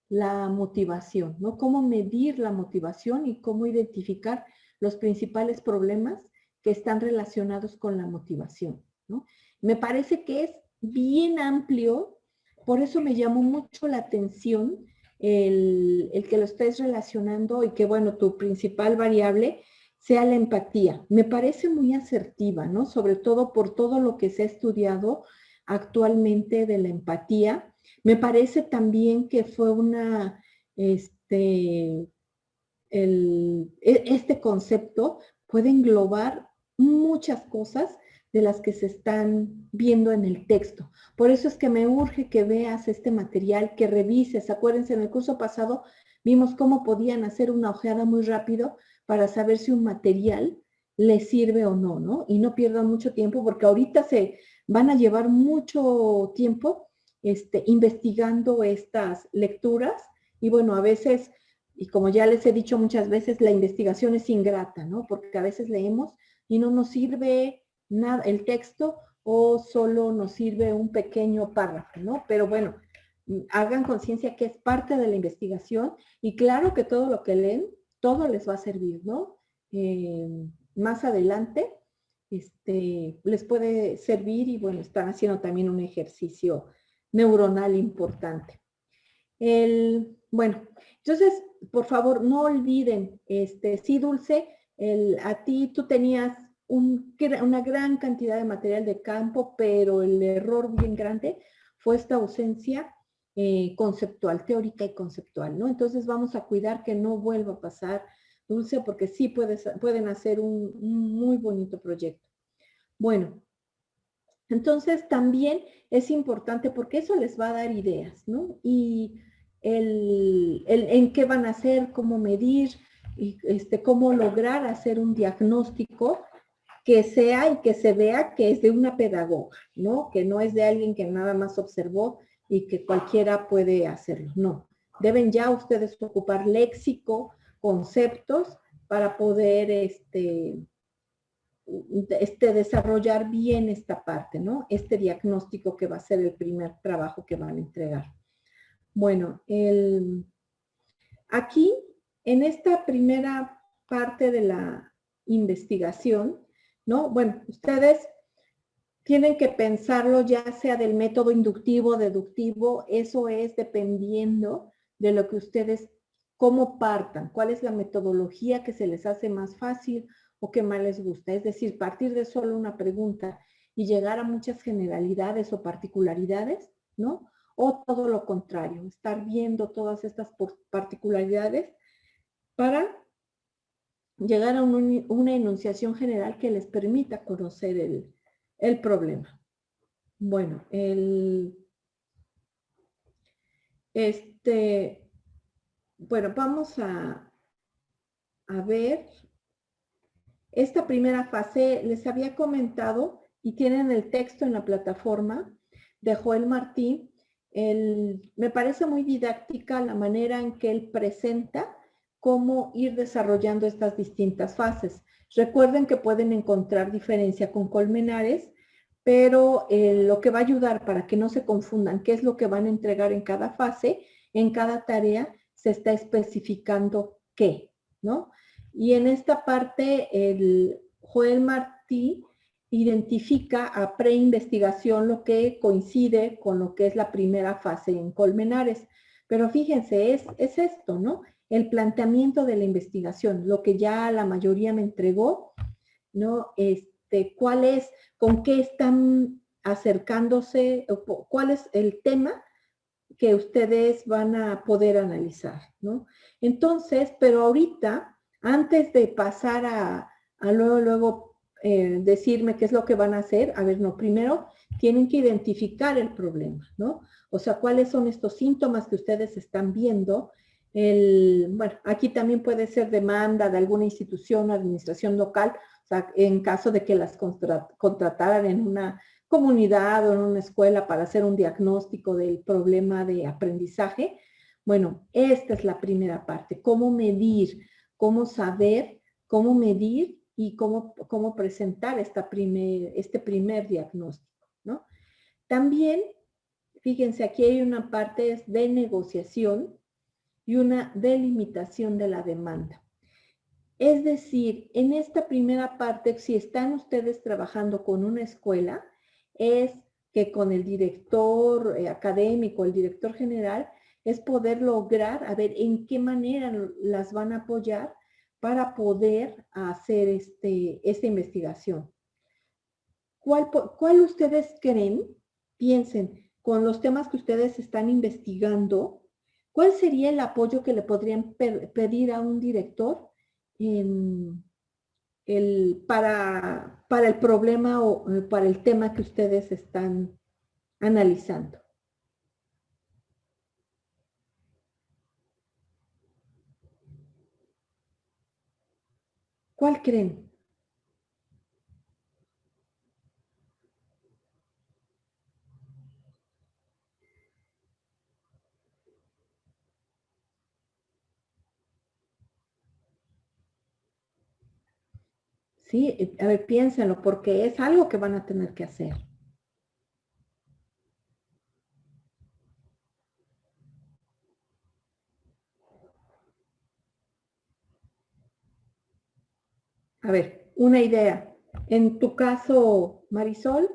la motivación, ¿no? Cómo medir la motivación y cómo identificar los principales problemas que están relacionados con la motivación, ¿no? Me parece que es bien amplio, por eso me llamó mucho la atención el que lo estés relacionando y que, bueno, tu principal variable sea la empatía. Me parece muy asertiva, ¿no? Sobre todo por todo lo que se ha estudiado actualmente de la empatía. Me parece también que fue una este concepto puede englobar muchas cosas de las que se están viendo en el texto. Por eso es que me urge que veas este material, que revises. Acuérdense, en el curso pasado vimos cómo podían hacer una ojeada muy rápido para saber si un material les sirve o no, ¿no? Y no pierdan mucho tiempo porque ahorita se van a llevar mucho tiempo investigando estas lecturas y bueno, a veces, y como ya les he dicho muchas veces, la investigación es ingrata, ¿no? Porque a veces leemos y no nos sirve nada el texto o solo nos sirve un pequeño párrafo, ¿no? Pero bueno, hagan conciencia que es parte de la investigación y claro que todo lo que leen, todo les va a servir, ¿no? Más adelante les puede servir y bueno, están haciendo también un ejercicio neuronal importante. Bueno, entonces, por favor, no olviden, sí, Dulce, a ti tú tenías una gran cantidad de material de campo, pero el error bien grande fue esta ausencia conceptual, teórica y conceptual, ¿no? Entonces vamos a cuidar que no vuelva a pasar, Dulce, porque sí pueden hacer un muy bonito proyecto. Bueno, entonces también es importante porque eso les va a dar ideas, ¿no? Y en qué van a hacer, cómo medir, y cómo lograr hacer un diagnóstico que sea y que se vea que es de una pedagoga, ¿no? Que no es de alguien que nada más observó y que cualquiera puede hacerlo, no. Deben ya ustedes ocupar léxico, conceptos para poder desarrollar bien esta parte, ¿no? Este diagnóstico que va a ser el primer trabajo que van a entregar. Bueno, aquí, en esta primera parte de la investigación, ¿no? Bueno, ustedes tienen que pensarlo ya sea del método inductivo, deductivo, eso es dependiendo de lo que ustedes, cómo partan, cuál es la metodología que se les hace más fácil o que más les gusta. Es decir, partir de solo una pregunta y llegar a muchas generalidades o particularidades, ¿no? O todo lo contrario, estar viendo todas estas particularidades para llegar a una enunciación general que les permita conocer el problema. Bueno, bueno, vamos a ver esta primera fase. Les había comentado y tienen el texto en la plataforma de Joel Martí. Me parece muy didáctica la manera en que él presenta cómo ir desarrollando estas distintas fases. Recuerden que pueden encontrar diferencia con Colmenares, pero lo que va a ayudar para que no se confundan qué es lo que van a entregar en cada fase, en cada tarea se está especificando qué, ¿no? Y en esta parte, el Joel Martí identifica a preinvestigación lo que coincide con lo que es la primera fase en Colmenares. Pero fíjense, es esto, ¿no? El planteamiento de la investigación, lo que ya la mayoría me entregó, ¿no? ¿Cuál es, con qué están acercándose, cuál es el tema que ustedes van a poder analizar, ¿no? Entonces, pero ahorita, antes de pasar a luego decirme qué es lo que van a hacer, a ver, no, primero tienen que identificar el problema, ¿no? O sea, cuáles son estos síntomas que ustedes están viendo. Bueno, aquí también puede ser demanda de alguna institución o administración local, o sea, en caso de que las contrataran en una comunidad o en una escuela para hacer un diagnóstico del problema de aprendizaje. Bueno, esta es la primera parte, cómo medir, cómo saber, cómo medir y cómo presentar este primer diagnóstico, ¿no? También, fíjense, aquí hay una parte de negociación y una delimitación de la demanda. Es decir, en esta primera parte, si están ustedes trabajando con una escuela, es que con el director académico, el director general, es poder lograr, a ver, en qué manera las van a apoyar para poder hacer esta investigación. ¿Cuál ustedes creen, piensen, con los temas que ustedes están investigando, ¿Cuál sería el apoyo que le podrían pedir a un director para el problema o para el tema que ustedes están analizando? ¿Cuál creen? Sí, a ver, piénsenlo, porque es algo que van a tener que hacer. A ver, una idea. En tu caso, Marisol,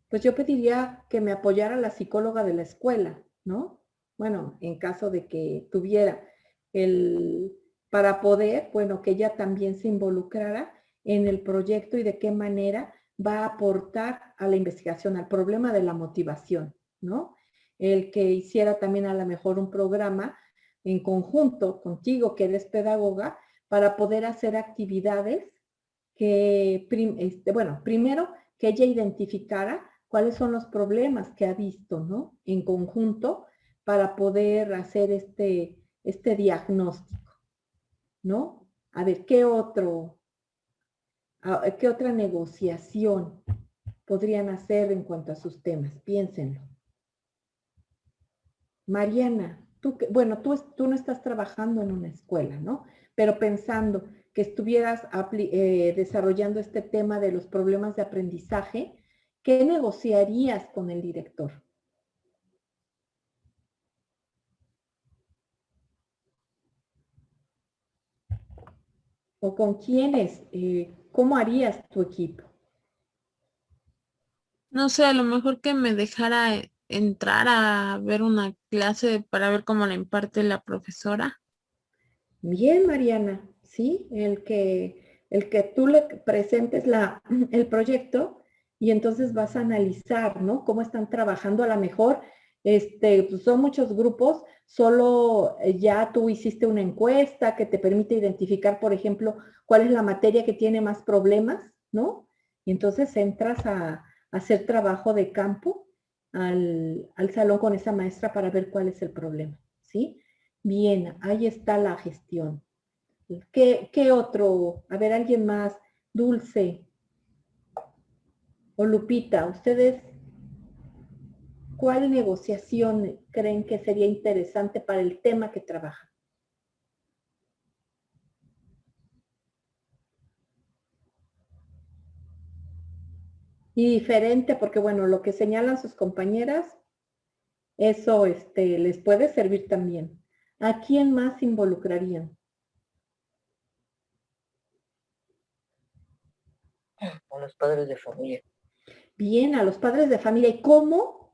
pues yo pediría que me apoyara la psicóloga de la escuela, ¿no? Bueno, en caso de que tuviera el, para poder, bueno, que ella también se involucrara en el proyecto y de qué manera va a aportar a la investigación, al problema de la motivación, ¿no? El que hiciera también a lo mejor un programa en conjunto contigo, que eres pedagoga, para poder hacer actividades que, bueno, primero que ella identificara cuáles son los problemas que ha visto, ¿no? En conjunto para poder hacer este diagnóstico, ¿no? A ver, ¿qué otra negociación podrían hacer en cuanto a sus temas? Piénsenlo. Mariana, bueno, tú no estás trabajando en una escuela, ¿no? Pero pensando que estuvieras desarrollando este tema de los problemas de aprendizaje, ¿qué negociarías con el director? ¿O con quiénes? ¿Cómo harías tu equipo? No sé, a lo mejor que me dejara entrar a ver una clase para ver cómo la imparte la profesora. Bien, Mariana, ¿sí? El que tú le presentes el proyecto y entonces vas a analizar, ¿no? Cómo están trabajando. A lo mejor, pues son muchos grupos, solo ya tú hiciste una encuesta que te permite identificar, por ejemplo, cuál es la materia que tiene más problemas, ¿no? Y entonces entras a hacer trabajo de campo al salón con esa maestra para ver cuál es el problema, ¿sí? Bien, ahí está la gestión. ¿Qué otro? A ver, alguien más. Dulce o Lupita, ¿ustedes cuál negociación creen que sería interesante para el tema que trabajan? Y diferente, porque bueno, lo que señalan sus compañeras, eso les puede servir también. ¿A quién más involucrarían? A los padres de familia. Bien, a los padres de familia. ¿Y cómo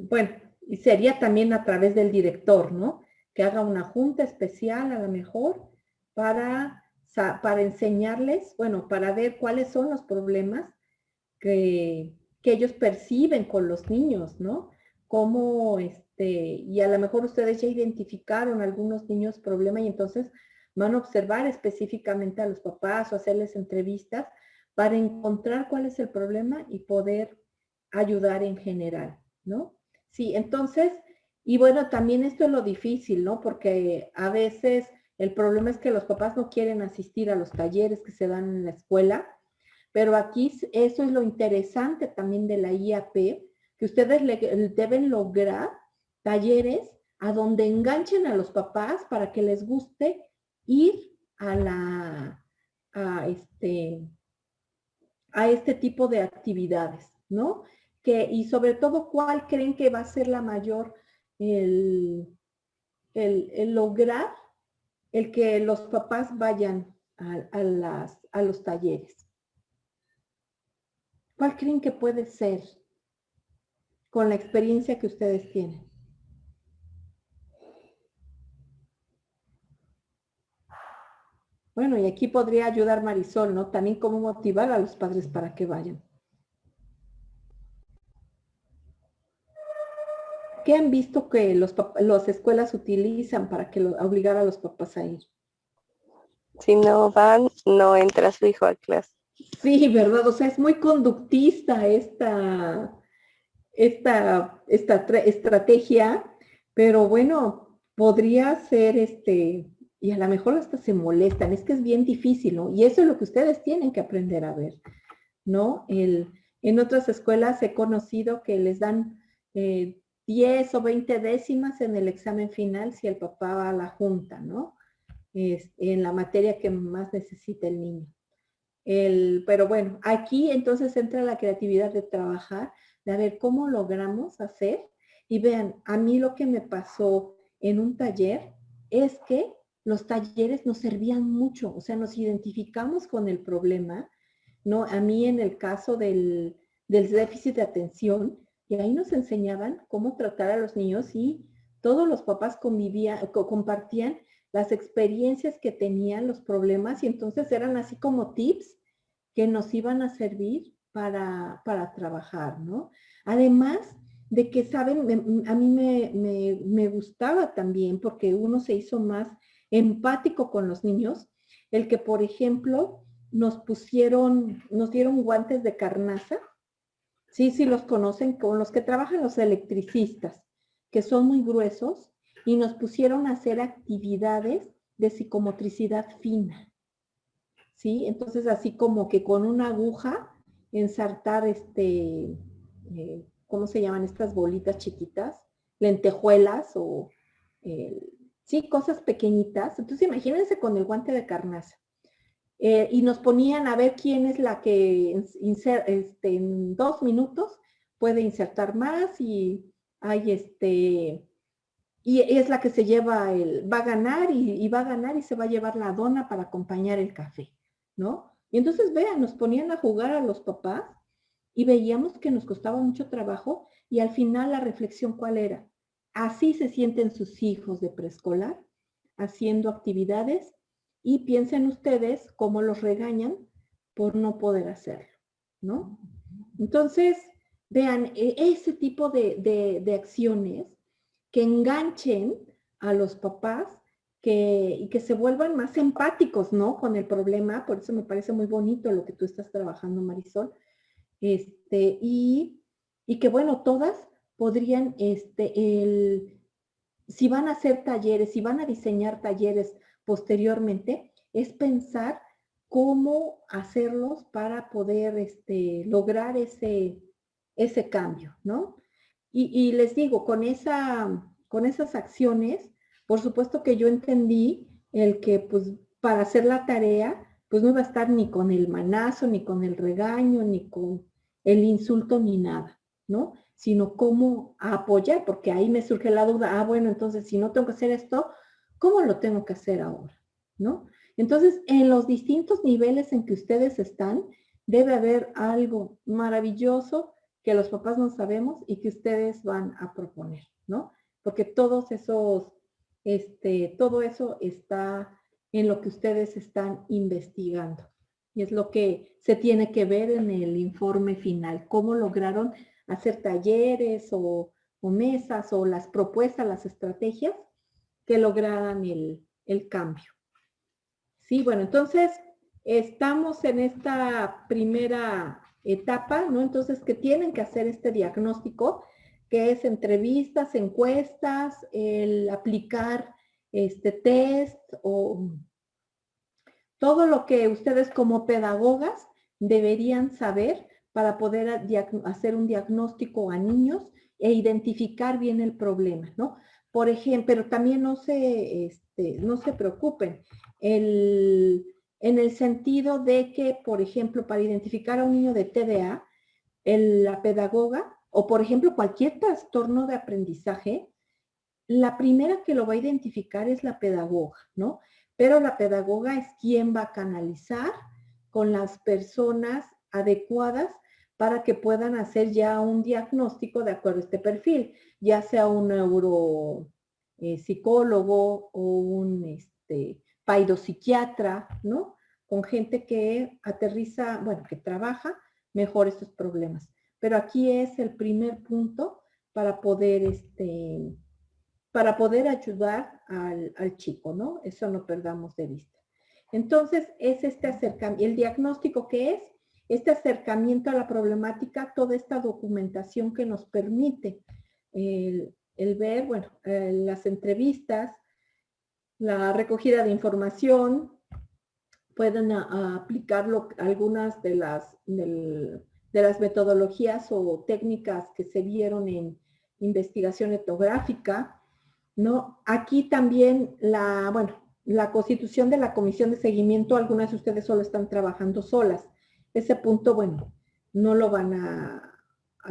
bueno, y sería también a través del director, ¿no? Que haga una junta especial a lo mejor para enseñarles, bueno, para ver cuáles son los problemas que ellos perciben con los niños, ¿no? Cómo, y a lo mejor ustedes ya identificaron algunos niños problema y entonces van a observar específicamente a los papás o hacerles entrevistas para encontrar cuál es el problema y poder ayudar en general, ¿no? Sí, entonces, y bueno, también esto es lo difícil, ¿no? Porque a veces el problema es que los papás no quieren asistir a los talleres que se dan en la escuela, pero aquí eso es lo interesante también de la IAP, que ustedes deben lograr talleres a donde enganchen a los papás para que les guste ir a este tipo de actividades, ¿no? Y sobre todo, ¿cuál creen que va a ser la mayor, el, el lograr el que los papás vayan a los talleres? ¿Cuál creen que puede ser con la experiencia que ustedes tienen? Bueno, y aquí podría ayudar Marisol, ¿no? También cómo motivar a los padres para que vayan. ¿qué han visto que las escuelas utilizan para que obligar a los papás a ir? Si no van, no entra su hijo a clase. Sí, ¿verdad? O sea, es muy conductista esta estrategia, pero bueno, podría ser y a lo mejor hasta se molestan, es que es bien difícil, ¿no? Y eso es lo que ustedes tienen que aprender a ver, ¿no? En otras escuelas he conocido que les dan 10 o 20 décimas en el examen final si el papá va a la junta, ¿no? En la materia que más necesita el niño. Pero bueno, aquí entonces entra la creatividad de trabajar, de ver cómo logramos hacer. Y vean, a mí lo que me pasó en un taller es que los talleres nos servían mucho, o sea, nos identificamos con el problema, ¿no? A mí en el caso del déficit de atención, y ahí nos enseñaban cómo tratar a los niños y todos los papás compartían las experiencias que tenían, los problemas, y entonces eran así como tips que nos iban a servir para trabajar, ¿no? Además de que, ¿saben? A mí me gustaba también, porque uno se hizo más empático con los niños, el que, por ejemplo, nos dieron guantes de carnaza, sí los conocen, con los que trabajan los electricistas, que son muy gruesos, y nos pusieron a hacer actividades de psicomotricidad fina, ¿sí? Entonces, así como que con una aguja, ensartar ¿cómo se llaman estas bolitas chiquitas? Lentejuelas o, sí, cosas pequeñitas. Entonces, imagínense con el guante de carnaza. Y nos ponían a ver quién es la que en 2 minutos puede insertar más y hay y es la que se lleva va a ganar y va a ganar y se va a llevar la dona para acompañar el café, ¿no? Y entonces, vean, nos ponían a jugar a los papás y veíamos que nos costaba mucho trabajo y al final la reflexión, ¿cuál era? Así se sienten sus hijos de preescolar, haciendo actividades, y piensen ustedes cómo los regañan por no poder hacerlo, ¿no? Entonces, vean, ese tipo de acciones que enganchen a los papás y que se vuelvan más empáticos, ¿no? Con el problema. Por eso me parece muy bonito lo que tú estás trabajando, Marisol. Y que bueno, todas podrían, si van a hacer talleres, si van a diseñar talleres posteriormente, es pensar cómo hacerlos para poder lograr ese cambio, ¿no? Y les digo, con esas acciones, por supuesto que yo entendí el que, pues, para hacer la tarea, pues no iba a estar ni con el manazo, ni con el regaño, ni con el insulto, ni nada, ¿no? Sino cómo apoyar, porque ahí me surge la duda, bueno, entonces si no tengo que hacer esto, ¿cómo lo tengo que hacer ahora? ¿No? Entonces, en los distintos niveles en que ustedes están, debe haber algo maravilloso que los papás no sabemos y que ustedes van a proponer, ¿no? Porque todo eso está en lo que ustedes están investigando. Y es lo que se tiene que ver en el informe final, cómo lograron hacer talleres o mesas o las propuestas, las estrategias que lograran el cambio. Sí, bueno, entonces estamos en esta primera etapa, ¿no? Entonces, que tienen que hacer este diagnóstico, que es entrevistas, encuestas, el aplicar test o todo lo que ustedes como pedagogas deberían saber para poder hacer un diagnóstico a niños e identificar bien el problema, ¿no? Por ejemplo, pero también no se preocupen, en el sentido de que, por ejemplo, para identificar a un niño de TDA, la pedagoga, o por ejemplo cualquier trastorno de aprendizaje, la primera que lo va a identificar es la pedagoga, ¿no? Pero la pedagoga es quien va a canalizar con las personas adecuadas para que puedan hacer ya un diagnóstico de acuerdo a este perfil, ya sea un psicólogo o un paidopsiquiatra, ¿no? Con gente que aterriza, bueno, que trabaja mejor estos problemas. Pero aquí es el primer punto para poder ayudar al chico, ¿no? Eso no perdamos de vista. Entonces, es este acercamiento, el diagnóstico que es este acercamiento a la problemática, toda esta documentación que nos permite el ver, bueno, las entrevistas, la recogida de información, pueden aplicarlo algunas de las metodologías o técnicas que se vieron en investigación etnográfica, ¿no? Aquí también la constitución de la comisión de seguimiento, algunas de ustedes solo están trabajando solas. Ese punto, bueno, no lo van a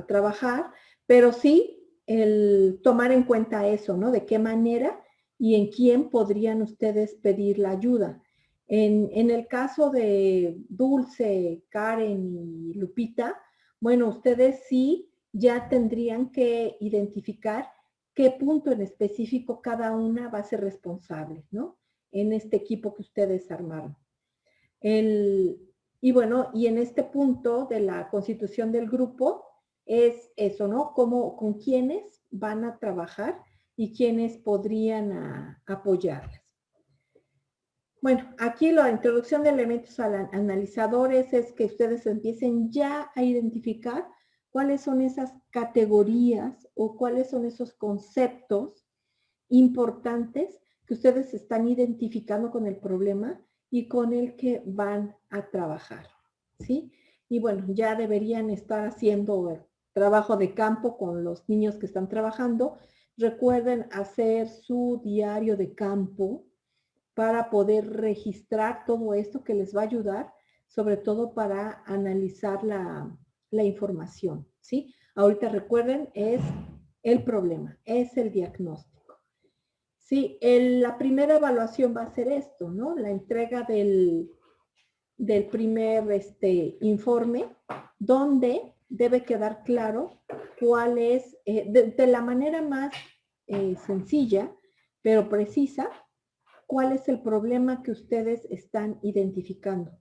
trabajar, pero sí el tomar en cuenta eso, ¿no? De qué manera y en quién podrían ustedes pedir la ayuda. En el caso de Dulce, Karen y Lupita, bueno, ustedes sí ya tendrían que identificar qué punto en específico cada una va a ser responsable, ¿no? En este equipo que ustedes armaron. Y bueno, y en este punto de la constitución del grupo es eso, ¿no? Con quiénes van a trabajar y quiénes podrían apoyarlas. Bueno, aquí la introducción de elementos analizadores es que ustedes empiecen ya a identificar cuáles son esas categorías o cuáles son esos conceptos importantes que ustedes están identificando con el problema y con el que van a trabajar, ¿sí? Y bueno, ya deberían estar haciendo el trabajo de campo con los niños que están trabajando. Recuerden hacer su diario de campo para poder registrar todo esto que les va a ayudar, sobre todo para analizar la información, ¿sí? Ahorita recuerden, es el problema, es el diagnóstico. Sí, la primera evaluación va a ser esto, ¿no? La entrega del primer informe, donde debe quedar claro cuál es, de la manera más sencilla, pero precisa, cuál es el problema que ustedes están identificando.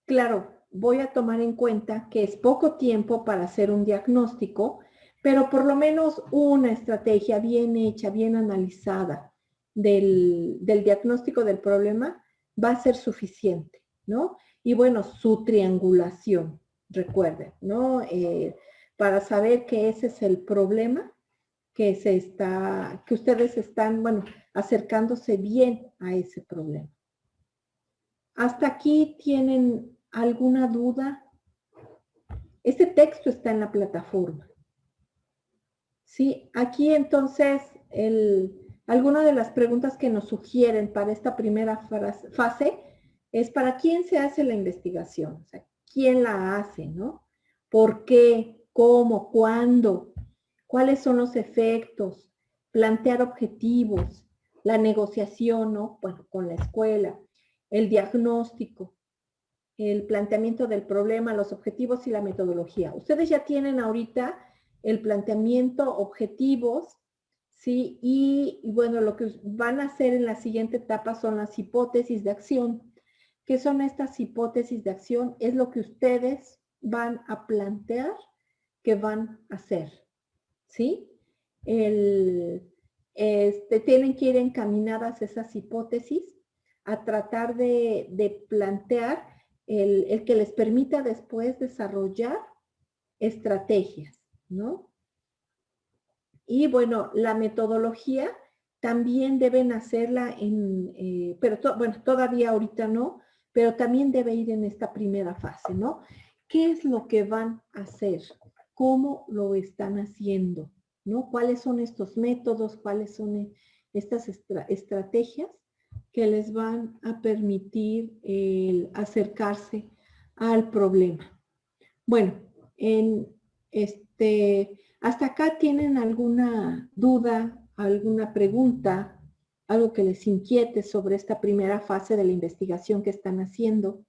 Claro, voy a tomar en cuenta que es poco tiempo para hacer un diagnóstico, pero por lo menos una estrategia bien hecha, bien analizada del diagnóstico del problema va a ser suficiente, ¿no? Y bueno, su triangulación, recuerden, ¿no? Para saber que ese es el problema que ustedes están, bueno, acercándose bien a ese problema. ¿Hasta aquí tienen alguna duda? Este texto está en la plataforma. Sí, aquí entonces, alguna de las preguntas que nos sugieren para esta primera fase es ¿para quién se hace la investigación? O sea, ¿quién la hace, no? ¿Por qué? ¿Cómo? ¿Cuándo? ¿Cuáles son los efectos? Plantear objetivos, la negociación, ¿no? Bueno, con la escuela, el diagnóstico, el planteamiento del problema, los objetivos y la metodología. Ustedes ya tienen ahorita el planteamiento, objetivos, ¿sí? Y bueno, lo que van a hacer en la siguiente etapa son las hipótesis de acción. ¿Qué son estas hipótesis de acción? Es lo que ustedes van a plantear que van a hacer, ¿sí? Tienen que ir encaminadas esas hipótesis a tratar de plantear el que les permita después desarrollar estrategias, ¿no? Y bueno, la metodología también deben hacerla pero bueno, todavía ahorita no, pero también debe ir en esta primera fase, ¿no? ¿Qué es lo que van a hacer? ¿Cómo lo están haciendo? ¿No? ¿Cuáles son estos métodos? ¿Cuáles son estas estrategias que les van a permitir acercarse al problema? Bueno, ¿hasta acá tienen alguna duda, alguna pregunta, algo que les inquiete sobre esta primera fase de la investigación que están haciendo?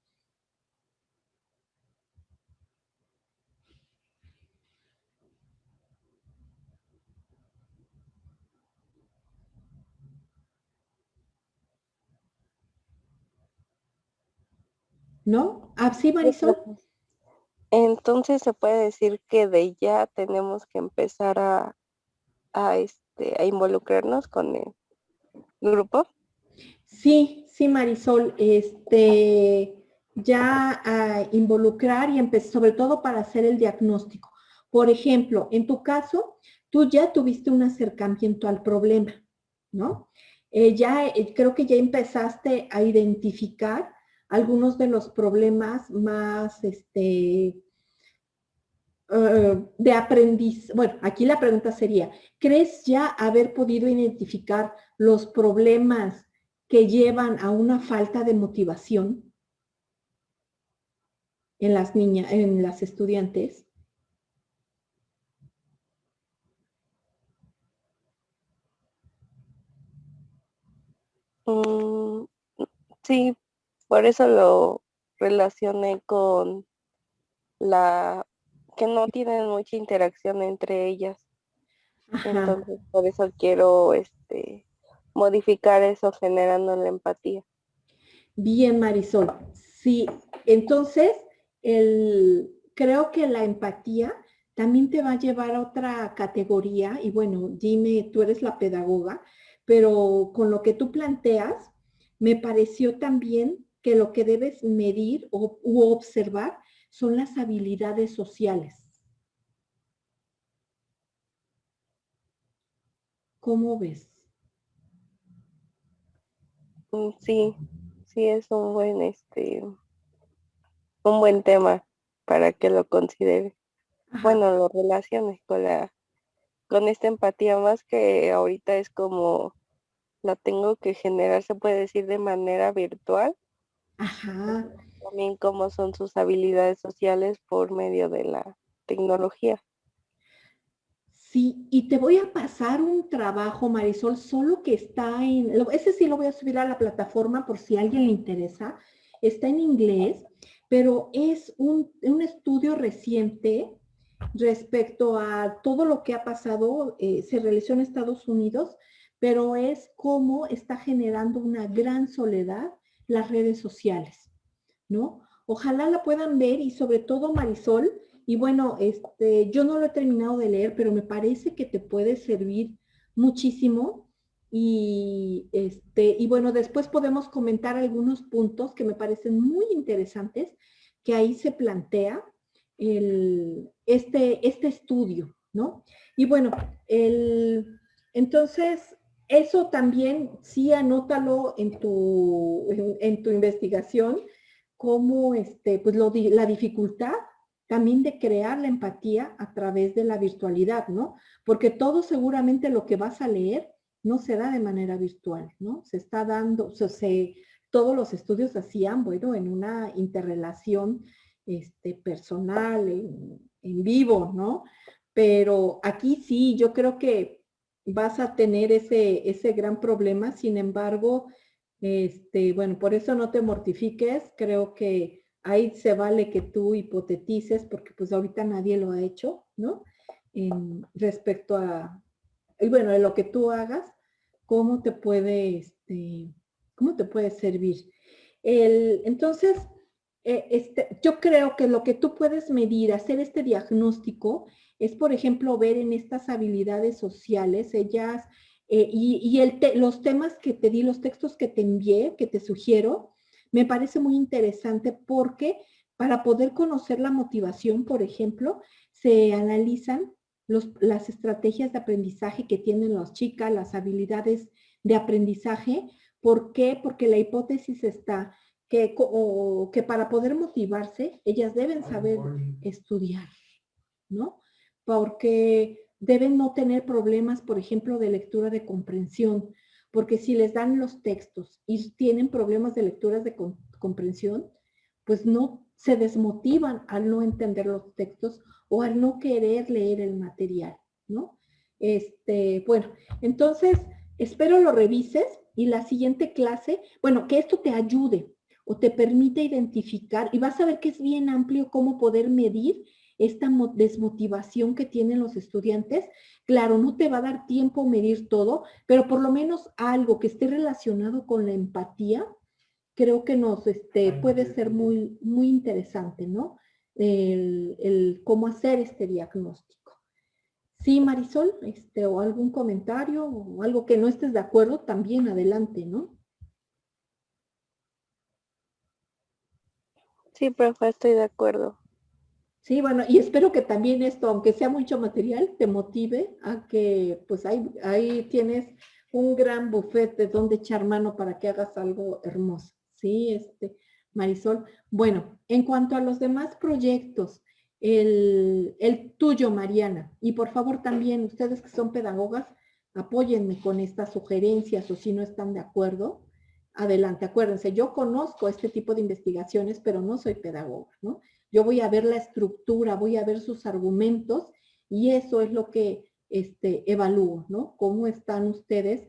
¿No? ¿Ah, sí, Marisol? Entonces se puede decir que de ya tenemos que empezar a a involucrarnos con el grupo. Sí, sí, Marisol, ya a involucrar y empezar, sobre todo para hacer el diagnóstico. Por ejemplo, en tu caso, tú ya tuviste un acercamiento al problema, ¿no? Creo que ya empezaste a identificar algunos de los problemas más, de aprendiz. Bueno, aquí la pregunta sería, ¿crees ya haber podido identificar los problemas que llevan a una falta de motivación en las niñas, en las estudiantes? Mm, sí, por eso lo relacioné con la que no tienen mucha interacción entre ellas. Ajá. Entonces, por eso quiero modificar eso generando la empatía. Bien, Marisol. Sí, entonces creo que la empatía también te va a llevar a otra categoría. Y bueno, dime, tú eres la pedagoga, pero con lo que tú planteas, me pareció también que lo que debes medir u observar son las habilidades sociales. ¿Cómo ves? Sí, sí es un buen tema para que lo considere. Ajá. Bueno, lo relaciones con esta empatía más que ahorita es como la tengo que generar, se puede decir, de manera virtual. Ajá. También cómo son sus habilidades sociales por medio de la tecnología. Sí, y te voy a pasar un trabajo, Marisol, solo que está ese sí lo voy a subir a la plataforma por si a alguien le interesa. Está en inglés, pero es un estudio reciente respecto a todo lo que ha pasado, se realizó en Estados Unidos, pero es cómo está generando una gran soledad las redes sociales, ¿no? Ojalá la puedan ver y sobre todo Marisol, y bueno, yo no lo he terminado de leer, pero me parece que te puede servir muchísimo y bueno, después podemos comentar algunos puntos que me parecen muy interesantes que ahí se plantea este estudio, ¿no? Y bueno, entonces, eso también sí anótalo en tu investigación como pues la dificultad también de crear la empatía a través de la virtualidad, ¿no? Porque todo seguramente lo que vas a leer no se da de manera virtual, ¿no? Se está dando, todos los estudios hacían, bueno, en una interrelación personal, en vivo, ¿no? Pero aquí sí, yo creo que vas a tener ese gran problema, sin embargo, bueno, por eso no te mortifiques, creo que ahí se vale que tú hipotetices, porque pues ahorita nadie lo ha hecho, ¿no? Respecto a, y bueno, de lo que tú hagas, cómo te puede, cómo te puede servir. Entonces, yo creo que lo que tú puedes medir, hacer este diagnóstico, es, por ejemplo, ver en estas habilidades sociales, ellas, los temas que te di, los textos que te envié, que te sugiero, me parece muy interesante porque para poder conocer la motivación, por ejemplo, se analizan las estrategias de aprendizaje que tienen las chicas, las habilidades de aprendizaje. ¿Por qué? Porque la hipótesis está que para poder motivarse, ellas deben saber estudiar, ¿no? Porque deben no tener problemas, por ejemplo, de lectura de comprensión, porque si les dan los textos y tienen problemas de lecturas de comprensión, pues no se desmotivan al no entender los textos o al no querer leer el material, ¿no? Bueno, entonces espero lo revises y la siguiente clase, bueno, que esto te ayude o te permite identificar y vas a ver que es bien amplio cómo poder medir esta desmotivación que tienen los estudiantes. Claro, no te va a dar tiempo medir todo, pero por lo menos algo que esté relacionado con la empatía, creo que puede ser muy, muy interesante, ¿no? El cómo hacer este diagnóstico. Sí, Marisol, o algún comentario o algo que no estés de acuerdo, también adelante, ¿no? Sí, profe, estoy de acuerdo. Sí, bueno, y espero que también esto, aunque sea mucho material, te motive a que, pues ahí tienes un gran buffet de donde echar mano para que hagas algo hermoso. Sí, Marisol. Bueno, en cuanto a los demás proyectos, el tuyo, Mariana, y por favor también ustedes que son pedagogas, apóyenme con estas sugerencias o si no están de acuerdo, adelante, acuérdense, yo conozco este tipo de investigaciones, pero no soy pedagoga, ¿no? Yo voy a ver la estructura, voy a ver sus argumentos y eso es lo que evalúo, ¿no? Cómo están ustedes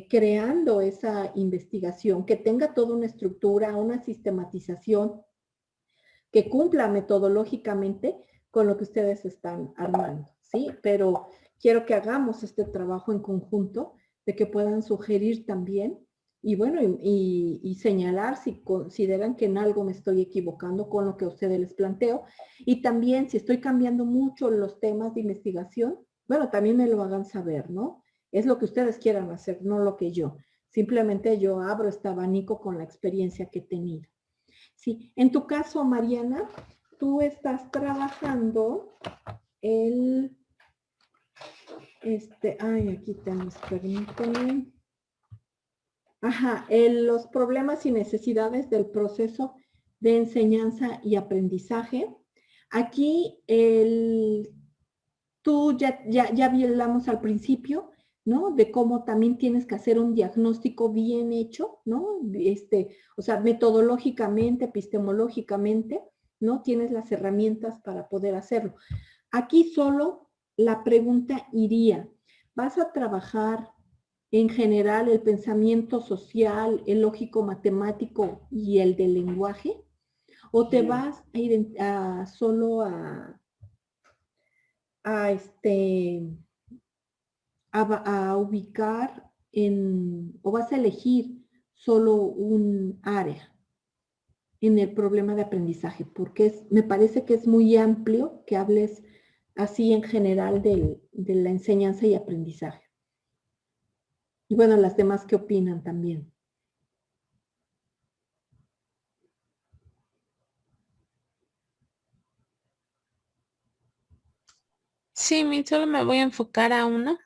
creando esa investigación, que tenga toda una estructura, una sistematización, que cumpla metodológicamente con lo que ustedes están armando, ¿sí? Pero quiero que hagamos este trabajo en conjunto, de que puedan sugerir también y bueno, y señalar si consideran que en algo me estoy equivocando con lo que a ustedes les planteo. Y también si estoy cambiando mucho los temas de investigación, bueno, también me lo hagan saber, ¿no? Es lo que ustedes quieran hacer, no lo que yo. Simplemente yo abro este abanico con la experiencia que he tenido. Sí, en tu caso, Mariana, tú estás trabajando aquí tenemos, permíteme. Ajá, los problemas y necesidades del proceso de enseñanza y aprendizaje. Aquí, tú ya hablamos al principio, ¿no? De cómo también tienes que hacer un diagnóstico bien hecho, ¿no? O sea, metodológicamente, epistemológicamente, ¿no? Tienes las herramientas para poder hacerlo. Aquí solo la pregunta iría, ¿vas a trabajar en general el pensamiento social, el lógico matemático y el del lenguaje? ¿O te vas solo a, a ubicar o vas a elegir solo un área en el problema de aprendizaje? Porque me parece que es muy amplio que hables así en general de la enseñanza y aprendizaje. Y bueno, las demás, ¿qué opinan también? Sí, solo me voy a enfocar a uno,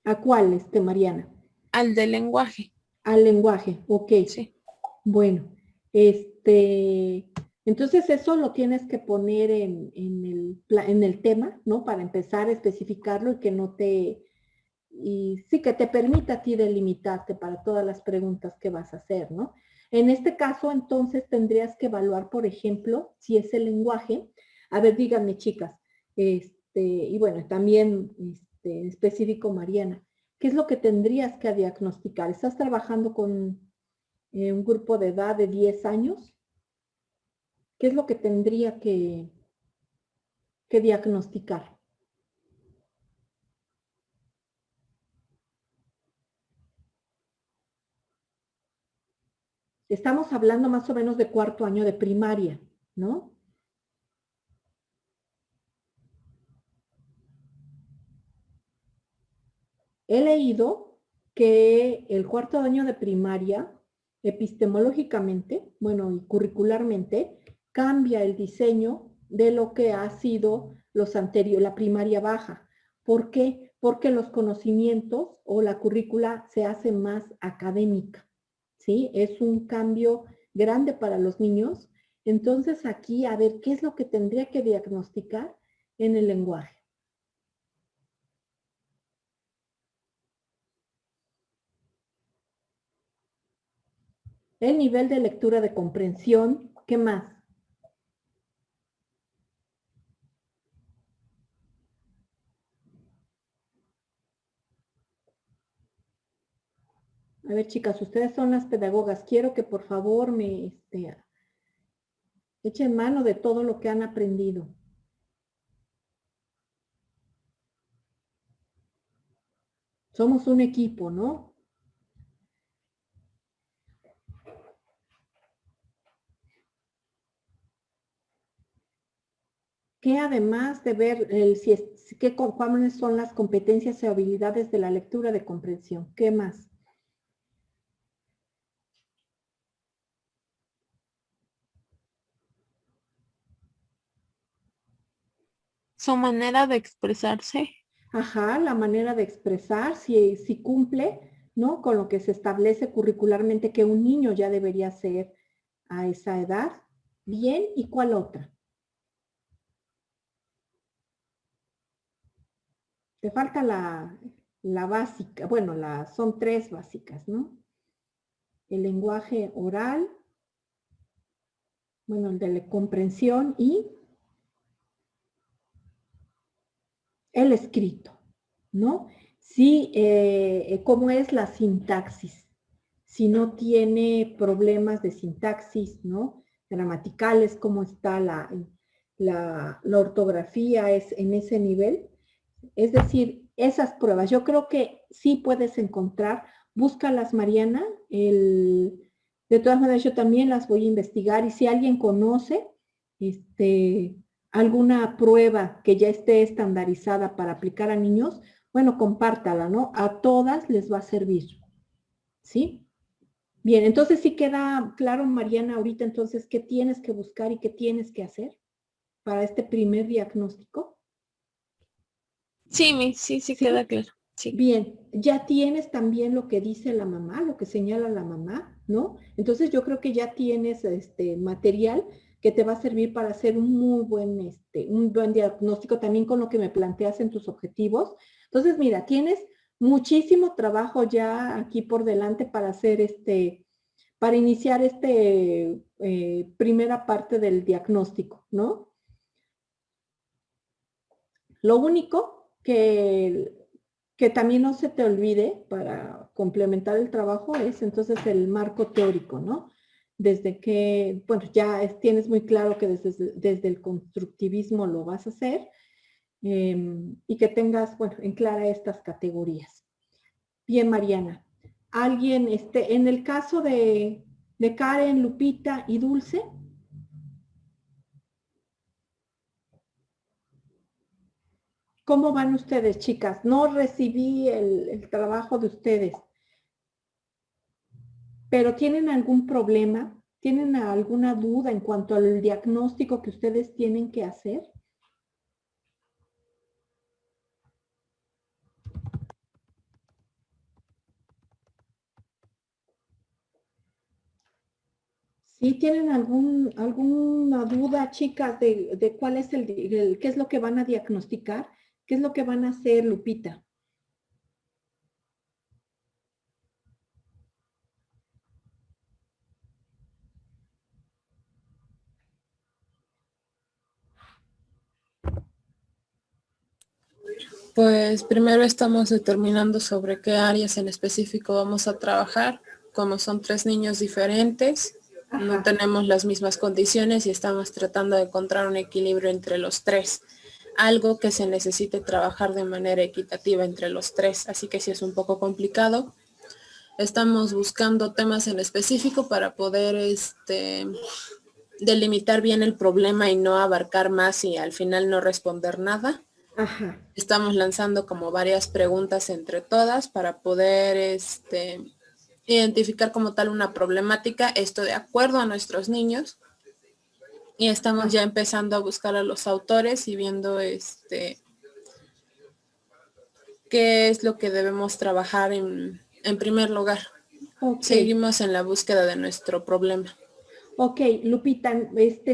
¿A cuál, Mariana? al del lenguaje. Al lenguaje, ok. Sí. Bueno, entonces eso lo tienes que poner en el tema, ¿no? Para empezar a especificarlo y que no sí que te permita a ti delimitarte para todas las preguntas que vas a hacer, ¿no? En este caso, entonces, tendrías que evaluar, por ejemplo, si es el lenguaje. A ver, díganme, chicas, y bueno, también en específico, Mariana, ¿qué es lo que tendrías que diagnosticar? ¿Estás trabajando con un grupo de edad de 10 años? ¿Qué es lo que tendría que diagnosticar? Estamos hablando más o menos de cuarto año de primaria, ¿no? He leído que el cuarto año de primaria, epistemológicamente, bueno, y curricularmente, cambia el diseño de lo que ha sido la primaria baja. ¿Por qué? Porque los conocimientos o la currícula se hace más académica, ¿sí? Es un cambio grande para los niños. Entonces aquí, a ver, ¿qué es lo que tendría que diagnosticar en el lenguaje? El nivel de lectura de comprensión, ¿qué más? A ver, chicas, ustedes son las pedagogas. Quiero que por favor me echen mano de todo lo que han aprendido. Somos un equipo, ¿no? que además de ver cuáles son las competencias y habilidades de la lectura de comprensión. ¿Qué más? Su manera de expresarse. Ajá, la manera de expresar, si cumple, ¿no? Con lo que se establece curricularmente que un niño ya debería hacer a esa edad. Bien, ¿y cuál otra? Te falta la básica, bueno, son 3 básicas, ¿no? El lenguaje oral, bueno, el de la comprensión y el escrito, ¿no? Sí, cómo es la sintaxis, si no tiene problemas de sintaxis, ¿no? Gramaticales, cómo está la ortografía es en ese nivel. Es decir, esas pruebas, yo creo que sí puedes encontrar, búscalas, Mariana, de todas maneras yo también las voy a investigar y si alguien conoce alguna prueba que ya esté estandarizada para aplicar a niños, bueno, compártala, ¿no? A todas les va a servir, ¿sí? Bien, entonces sí queda claro, Mariana, ahorita entonces, ¿qué tienes que buscar y qué tienes que hacer para este primer diagnóstico? Sí, sí queda claro. Sí. Bien, ya tienes también lo que dice la mamá, lo que señala la mamá, ¿no? Entonces yo creo que ya tienes material que te va a servir para hacer un buen diagnóstico también con lo que me planteas en tus objetivos. Entonces, mira, tienes muchísimo trabajo ya aquí por delante para hacer para iniciar primera parte del diagnóstico, ¿no? Lo único que también no se te olvide para complementar el trabajo es entonces el marco teórico, ¿no? Desde que, bueno, ya tienes muy claro que desde el constructivismo lo vas a hacer y que tengas, bueno, en clara estas categorías. Bien, Mariana. ¿Alguien, en el caso de Karen, Lupita y Dulce? ¿Cómo van ustedes, chicas? No recibí el trabajo de ustedes, pero ¿tienen algún problema? ¿Tienen alguna duda en cuanto al diagnóstico que ustedes tienen que hacer? ¿Sí tienen alguna duda, chicas, de cuál es qué es lo que van a diagnosticar? ¿Qué es lo que van a hacer, Lupita? Pues primero estamos determinando sobre qué áreas en específico vamos a trabajar. Como son 3 niños diferentes, Ajá. no tenemos las mismas condiciones y estamos tratando de encontrar un equilibrio entre los 3. Algo que se necesite trabajar de manera equitativa entre los 3. Así que sí es un poco complicado. Estamos buscando temas en específico para poder delimitar bien el problema y no abarcar más y al final no responder nada. Ajá. Estamos lanzando como varias preguntas entre todas para poder identificar como tal una problemática, esto de acuerdo a nuestros niños. Y estamos ya empezando a buscar a los autores y viendo qué es lo que debemos trabajar en primer lugar. Okay. Seguimos en la búsqueda de nuestro problema. Ok, Lupita,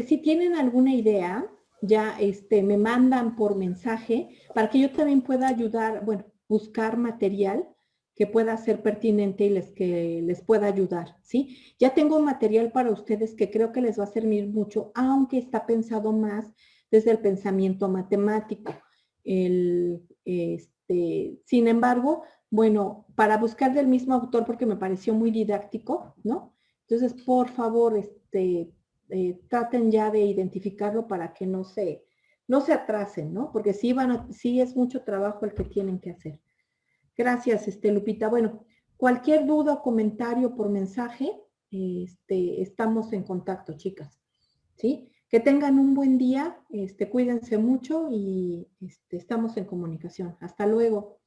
si tienen alguna idea, ya me mandan por mensaje para que yo también pueda ayudar, bueno, buscar material que pueda ser pertinente y que les pueda ayudar, ¿sí? Ya tengo un material para ustedes que creo que les va a servir mucho, aunque está pensado más desde el pensamiento matemático. Sin embargo, bueno, para buscar del mismo autor porque me pareció muy didáctico, ¿no? Entonces, por favor, traten ya de identificarlo para que no se atrasen, ¿no? Porque sí es mucho trabajo el que tienen que hacer. Gracias, Lupita. Bueno, cualquier duda o comentario por mensaje, estamos en contacto, chicas. ¿Sí? Que tengan un buen día, cuídense mucho y estamos en comunicación. Hasta luego.